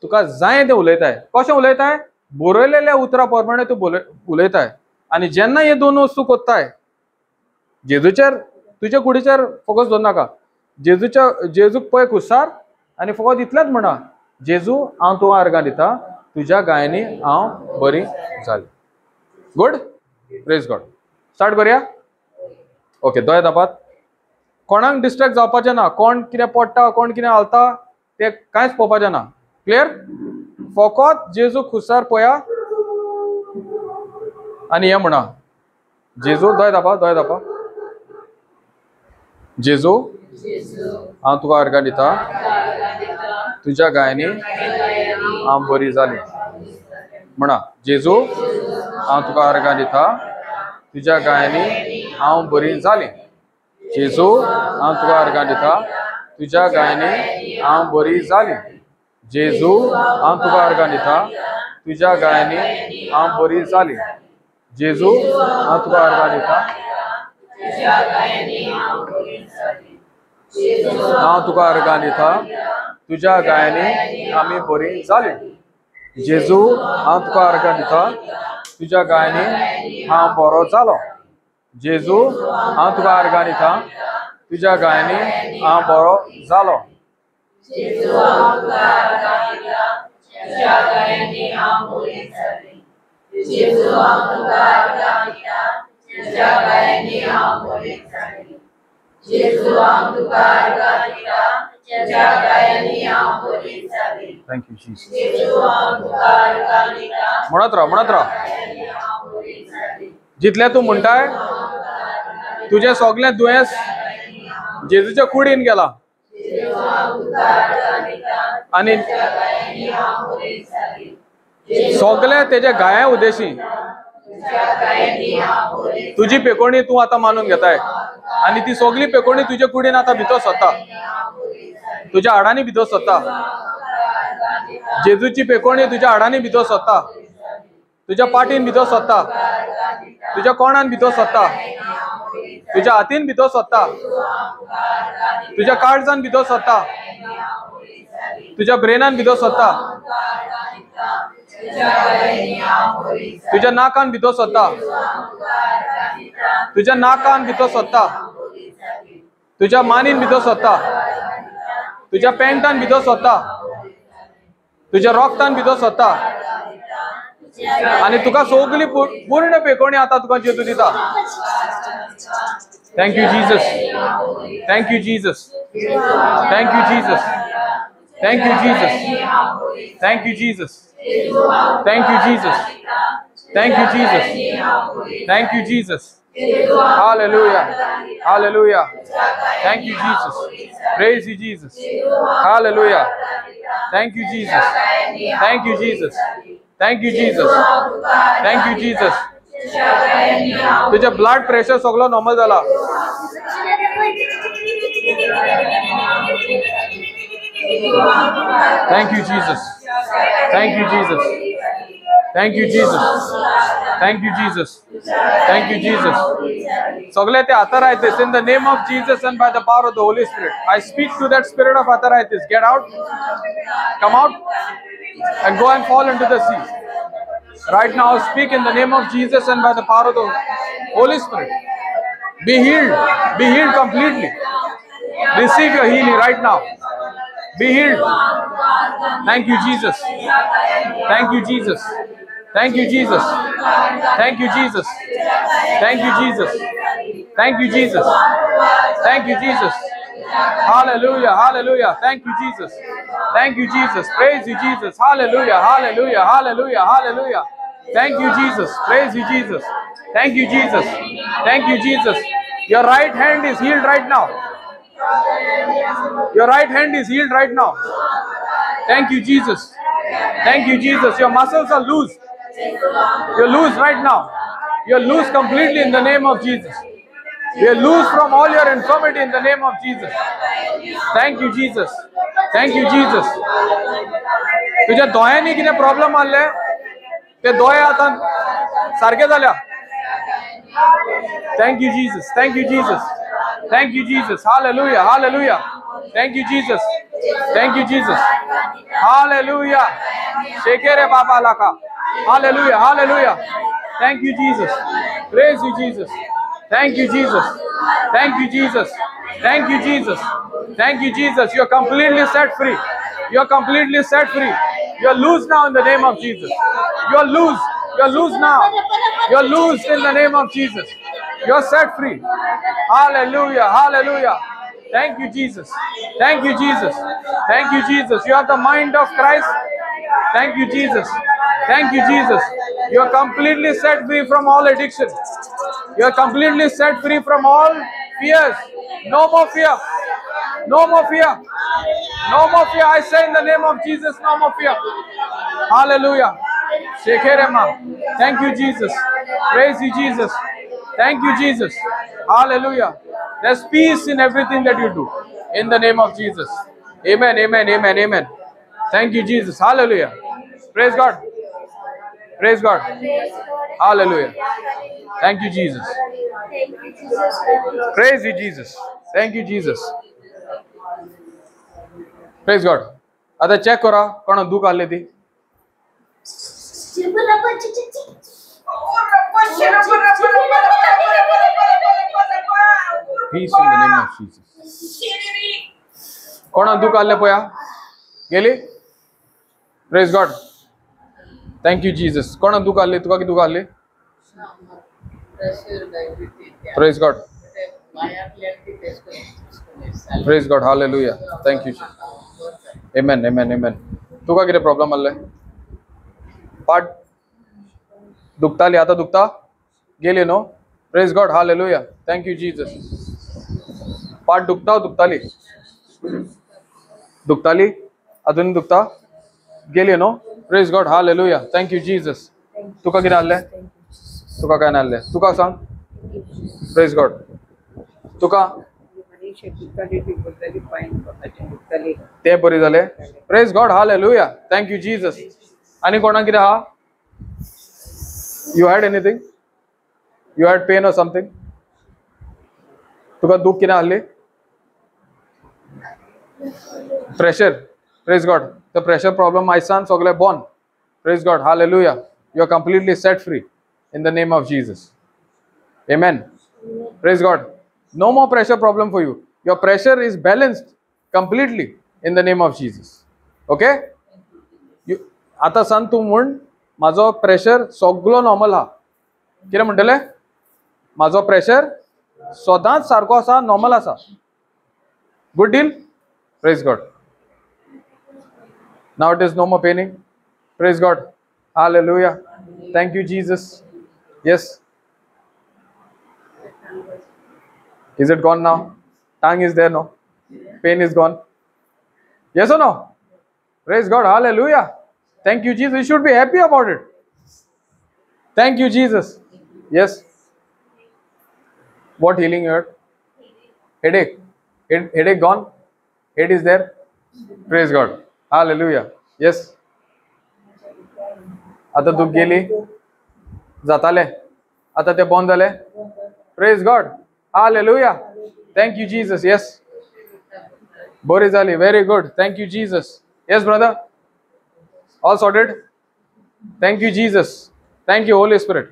तुका जाय तें उलयताय कशें उलयताय बरयलेल्या उतरा प्रमाणे तूं उलयताय आनी जेन्ना हे दोन वस्तू कोत्ताय जेजूचेर तुज्या कुडीचेर फोकस दवरनाका जेजूक पळय खुस्सार आनी फकत इतलेंच म्हणा जेजू हांव तुका आर्गां दिता तुज्या गायनी हांव बरी जाली गुड प्रेज गॉड स्टार्ट करुया ओके दोळे धांपात कोणाक डिस्ट्रॅक्ट जावपाचें ना कोण कितें पडटा कोण कितें हालता तें कांयच पळोवपाचें ना क्लियर फकत जेजू खुस्सार पळया आनी हें म्हणा जेजू दोळे धांपा जेजू हांव तुका आर्गां दिता तुज्या गायनी हांव बरी जाली म्हणा जेजू हांव तुका आर्गां दिता तुज्या गायनी हांव बरी जाली जेजू हांव तुका आर्गां दिता तुज्या गायनी हांव बरी जाली जेजू हांव तुका आर्गां दिता तुज्या गायनी हांव बरी जाली जेजू हांव तुका आर्गां दिता हांव तुका आर्गां दिता तुज्या गायनी आमी बरी जाली जेजू हांव तुका आर्गां दिता तुज्या गायनी हांव बरो जालो जेजू हांव तुका आर्गां दिता तुज्या गायनी हांव बरो जालो थँक यू जीसस म्हणत राव जितले तूं म्हणटाय तुझे सगळे दुयेंस जेजूच्या कुडीन गेला आनी सगळे तेजे गाया उद्देशी तुजी पेकोणी तूं आतां मानून घेताय आनी ती सगळी पेकोणी तुजे कुडीन आतां भितर सरता तुज्या हाडांनी भितर सरता जेजूची पेकोणी तुज्या हाडांनी भितर सरता तुज्या पाटीन भितर सरता तुज्या कोणान भितर सरता तुज्या हातीन भितर सरता तुज्या काळजान भितर सरता तुज्या ब्रेनान भितर सरता तुज्या नाकान भितर सरता तुज्या नाकान भितर सरता तुझ्या मानीन भितर सोदता, तुझ्या पॅन्टान भितर सोदता, तुझ्या रोगतान भितर सोदता आनी तुका सगळी पूर्ण पेकोवणी आतां तुका जेतू दिता. Thank you Jesus, thank you Jesus, thank you Jesus, thank you Jesus, thank you Jesus, thank you Jesus, thank you Jesus, thank you Jesus. Hallelujah, hallelujah. Thank you Jesus, praise you Jesus. Hallelujah. Thank you Jesus, thank you Jesus, thank you Jesus, thank you Jesus. तुझे blood pressure सगळो normal जाला. Thank you Jesus, thank you Jesus, thank you Jesus, thank you Jesus, thank you Jesus. सगळे ते arthritis in the name of Jesus and by the power of the Holy Spirit. I speak to that spirit of arthritis. Get out, come out, and go and fall into the sea. Right now, speak in the name of Jesus and by the power of the Holy Spirit. Be healed completely. Receive your healing right now. Be healed. Thank you, Jesus. Thank you, Jesus. Thank you, Jesus. Thank you, Jesus. Thank you, Jesus. Thank you, Jesus. Thank you, Jesus. Hallelujah, hallelujah. Thank you, Jesus. Thank you, Jesus. Praise you, Jesus. Hallelujah, hallelujah, hallelujah, hallelujah. Thank you, Jesus. Praise you, Jesus. Thank you, Jesus. Thank you, Jesus. Your right hand is healed right now. Your right hand is healed right now. Thank you, Jesus. Thank you, Jesus. Your muscles are loose. You're loose right now. You're loose completely in the name of Jesus. You're loose from all your infirmity in the name of Jesus. Thank you, Jesus. Thank you, Jesus. तुझ्या दोळ्यांनी कितें problem आसले ते दोळे आतां सारके जाल्या. Thank you, Jesus. Thank you, Jesus. Thank you, Jesus. Hallelujah. Hallelujah. Thank you, Jesus. Thank you, Jesus. Hallelujah. Shekere Baba Laka. Hallelujah. Hallelujah. Thank you, Jesus. Praise you, Jesus. Thank you, Jesus. Thank you, Jesus. Thank you, Jesus. Thank you, Jesus. You're completely set free. You're completely set free. You're loose now in the name of Jesus. You're loose. You're loose now. You're loose in the name of Jesus. You're set free. Hallelujah. Hallelujah. Thank you, Jesus. Thank you, Jesus. Thank you, Jesus. You have the mind of Christ. Thank you, Jesus. Thank you, Jesus. You're completely set free from all addiction. You're completely set free from all fears. No more fear. No more fear. No more fear. I say in the name of Jesus, no more fear. Hallelujah. Shekerema. Thank you, Jesus. Praise you, Jesus. Thank you, Jesus. Hallelujah. There's peace in everything that you do. In the name of Jesus. Amen, amen, amen, amen. Thank you, Jesus. Hallelujah. Praise God. Praise God. Hallelujah. Thank you, Jesus. Praise you, Jesus. Thank you, Jesus. Praise God. आता check करा कोण दुख आले ती. Peace in the name of Jesus. कोण दुख आले पया गेली. Praise God. Thank you, Jesus. कोण दुख आले तुका की दुख आले. Praise God. Praise God. Hallelujah. Thank you. Amen. Amen. Amen. तुका किती प्रॉब्लेम आले. पाठ दुखताली आता दुखता गेली no. Praise God. Hallelujah. Thank you, Jesus. पाठ दुखताली अजून दुखता गेली no. Praise God. Hallelujah. Thank you, Jesus. तुका किती आले. तुका काय नाही आले. तुका सांग. Praise God. तुका ते बरी झाले. Praise God. Hallelujah. Thank you, Jesus. आणि कोणा किती हा. You had anything? You had pain or something? तुका दुख किती आले. Pressure. Praise God. The pressure problem, my son, सगळे born. Praise God. Hallelujah. You are completely set free in the name of Jesus. Amen. Praise God. No more pressure problem for you. Your pressure is balanced completely in the name of Jesus. Okay? आता सांग तू म्हण माझो pressure सगळो normal हा. कितें म्हणटले? माझो प्रेशर सदांच सारको आसा, नॉर्मल आसा. Good deal? Praise God. Now it is no more paining. Praise God. Hallelujah. Thank you, Jesus. Yes. Is it gone now? Tongue is there, no? Pain is gone. Yes or no? Praise God. Hallelujah. Thank you, Jesus. You should be happy about it. Thank you, Jesus. Yes. What healing you heard? Headache. Headache gone? Head is there? Praise God. Hallelujah. Yes. आता तू गेली जाताले आता ते बंद झाले. Praise God. Hallelujah. Thank you, Jesus. Yes. बरी झाली. Very good. Thank you, Jesus. Yes, brother. All sorted? Thank you, Jesus. Thank you, Holy Spirit.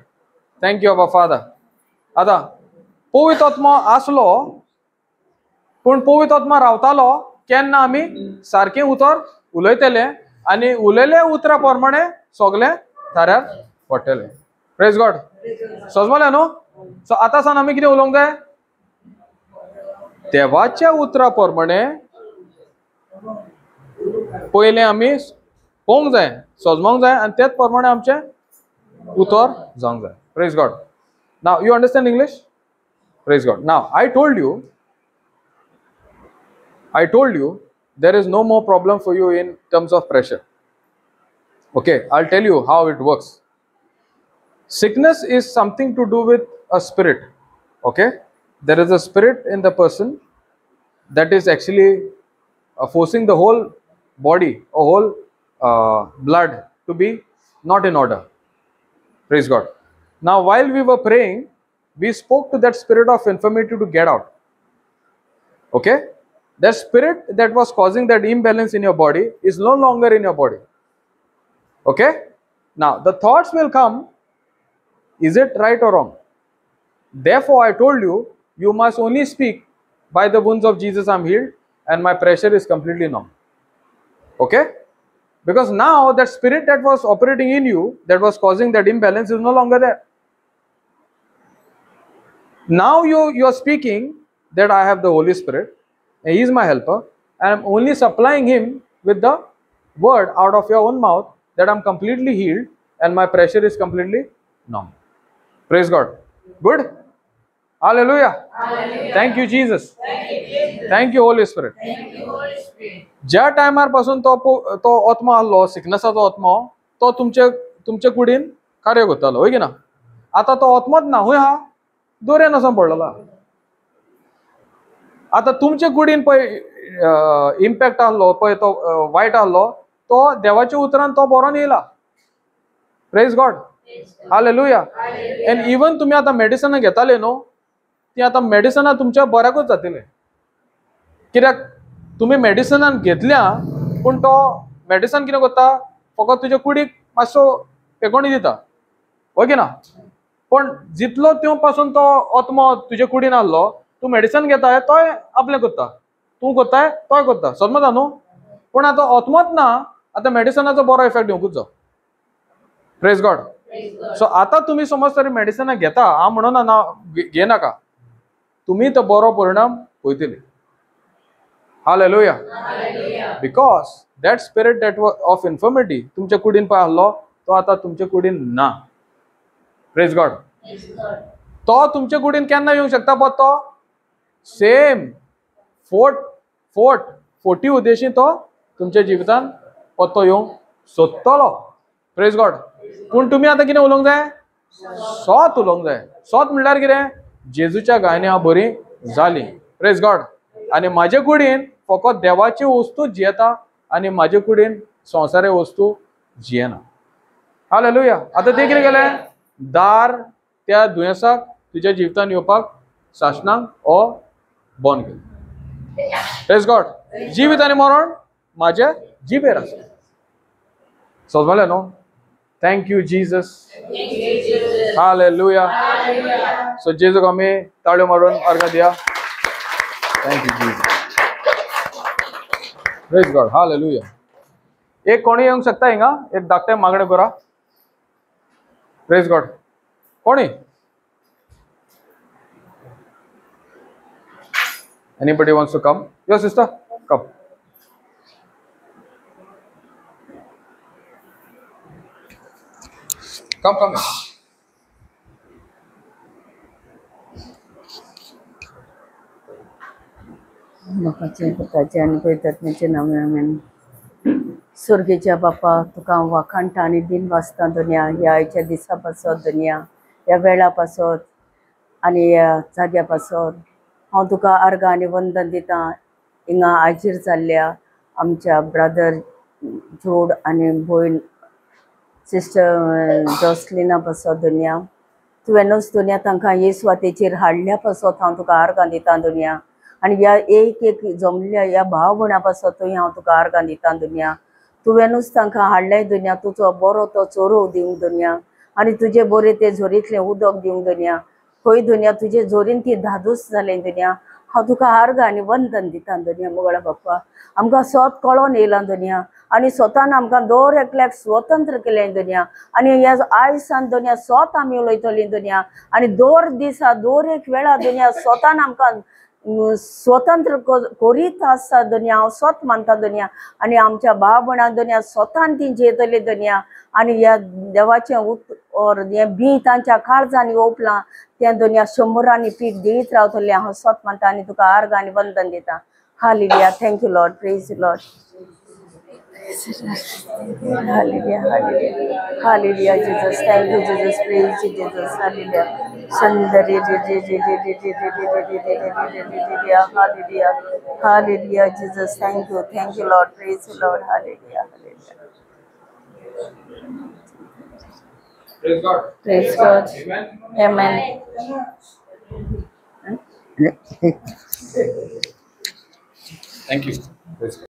Thank you, our Father. आता पवित्र आत्मा आसलो पण पवित्र आत्मा रावतालो केन्ना आमी सारखे उतर उलयतले आनी उलयले उतरा प्रमाणे सगळे थाऱ्यार पडटले. Praise God. समजले न्हू? सो आतां सान आमी कितें उलोवंक जाय? देवाच्या उतरा प्रमाणे पयले आमी पळोवंक जाय, समजूंक जाय आनी तेच प्रमाणे आमचे उतर जावंक जाय. Praise God. Now you understand English? Praise God. Now, I told you there is no more problem for you in terms of pressure. Okay, I'll tell you how it works. Sickness is something to do with a spirit. Okay, there is a spirit in the person that is actually forcing the whole body or whole blood to be not in order. Praise God. Now, while we were praying, we spoke to that spirit of infirmity to get out. Okay? That spirit that was causing that imbalance in your body is no longer in your body. Okay? Now, the thoughts will come, is it right or wrong? Therefore, I told you, you must only speak, by the wounds of Jesus I am healed and my pressure is completely normal. Okay? Because now that spirit that was operating in you, that was causing that imbalance is no longer there. Now you are speaking that I have the Holy Spirit and He is my helper and I am only supplying Him with the word out of your own mouth that I am completely healed and my pressure is completely normal. Praise God. Good? Hallelujah. Hallelujah. Thank you, Jesus. Thank you, Jesus. Thank you, Holy Spirit. Thank you, Holy Spirit. ज्या टायमार पासून तो आत्मा आलो, सिकनेसाचो आत्मा, तो तुमचे कुडीन कार्य करतालो, होय की ना? आता तो आत्माच ना, हुंय हा दोऱ्यान असं पडलेला. आता तुमचे कुडीन पळय इम्पॅक्ट आहलो पळय, तो वायट आहलो, तो देवाच्या उतरान तो बरो येयला. Praise God. Hallelujah. And even तुम्ही आता मेडिसिनां घेताले न्हू, ती आता मेडिसिनां तुमच्या बऱ्याकूच जातले. कित्याक तुम्ही मेडिसिनां घेतल्या पूण तो मेडिसिन कितें करता, फकत तुज्या कुडीक मातसो पेकोणी दिता, होय की ना? पण जितलो त्यो पासून तो आत्मा तुजे कुडीन आहलो, तू मेडिसिन घेताय तोय आपले करता, तू करताय तोय करता, समजता न्हू? पण आता आत्माच ना, आता मेडिसिनाचो बरो इफेक्ट येवंकूच जाय. Praise God. सो आता तुम्ही समज तरी मेडिसिनां घेता, हांव म्हणना ना घेनाका, तुम्ही तो बरो परिणाम पळयतले. Hallelujah. Because that spirit that of infirmity तुमच्या कुडीन पळय आहलो, तो आता तुमच्या कुडीन ना. Praise God. तो तुमच्या कुडीन केन्ना येवंक शकता, पण तो सेम 40 उद्देशी तो तुमच्या जिवितान तो येवंक सोदतलो. Praise God. पूण तुम्ही आता कितें उलोवंक जाय? सोत उलोवंक जाय. सोत म्हणल्यार कितें? जेजूच्या गायने हांव बरी जाली. Praise God. आनी म्हाजे कुडीन फकत देवाची वस्तूच जियेता आनी म्हाजे कुडीन संवसारी वस्तू जियेना. हालेलुया. आता ते कितें केलें? दार त्या दुयेंसाक तुज्या जिवितान येवपाक शासनाक हो बंद केलो. Praise God. जिवीत आनी मरण म्हाज्या जिबेर आसा. समजलें न्हू? Thank you Jesus. हालेलुया. सो जेजूक आमी ताळयो मारून अर्घ दिया. Thank you, Jesus. Praise God. Hallelujah. एक कोणी येऊ शकता हिंगा एक धाकटे मागणे करा. Praise God. कोणी? Anybody wants to come? Your sister, come. Come. बापाचे पुताचे आणि पवित्रात्म्याचे नाव आमेन. स्वर्गीच्या बापा तुका हांव वाखाणटा आनी दिन वाचता दुनिया ह्या आयच्या दिसा पासत दुनिया ह्या वेळा पासत आनी ह्या जाग्या पासत हांव तुका अर्गां आनी वंदन दिता. हिंगा आजीर जाल्ल्या आमच्या ब्रदर जोड आनी भयण सिस्टर जॉसलिना पासत दुनिया तुवेंनूच दुनिया तांकां हे स्वातेचेर हाडल्या पासत हांव तुका अर्गां दिता दुनिया. आनी ह्या एक जमल्या ह्या भाव भयणां पासतूय हांव तुका अर्गां दिता दुनिया. तुवेंनूच तांकां हाडलें दुनिया. तुजो बरो तो चोरो दिवंक दुनिया आनी तुजे बरें ते झोरींतलें उदक दिवंक दुनिया. खंय दुनिया तुजे झोरीन ती धादूस जालें दुनिया. हांव तुका अर्गां आनी वंदन दिता दुनिया. मुगळा बाप्पा आमकां स्वत कळोन येयलां दुनिया आनी स्वतान आमकां दर एकल्याक स्वतंत्र केलें दुनिया. आनी ह्या आयज सान दुनिया स्वत आमी उलयतलीं दुनिया आनी दर दिसा दर एक वेळा दुनिया स्वतान आमकां स्वतंत्र करीत आसता दुनिया. हांव स्वत मानता दुनिया आनी आमच्या भाव भयणांक दुनिया स्वतान ती जेतली दुनिया. आनी ह्या देवाचें हें बी तांच्या काळजांनी ओपलां तें दुनिया शंबरांनी पीक देत रावतलें हांव स्वत मानता आनी तुका अर्गां आनी वंदन दिता. Hallelujah. Thank you Lord. Praise Lord. Hallelujah, hallelujah, hallelujah, Jesus. Thank you, Jesus. Praise you, Jesus. Hallelujah. Hallelujah, hallelujah, Jesus. Thank you, Lord. Praise you, Lord. Hallelujah, hallelujah. Praise God. Praise God. Amen. Amen. Thank you. Praise God.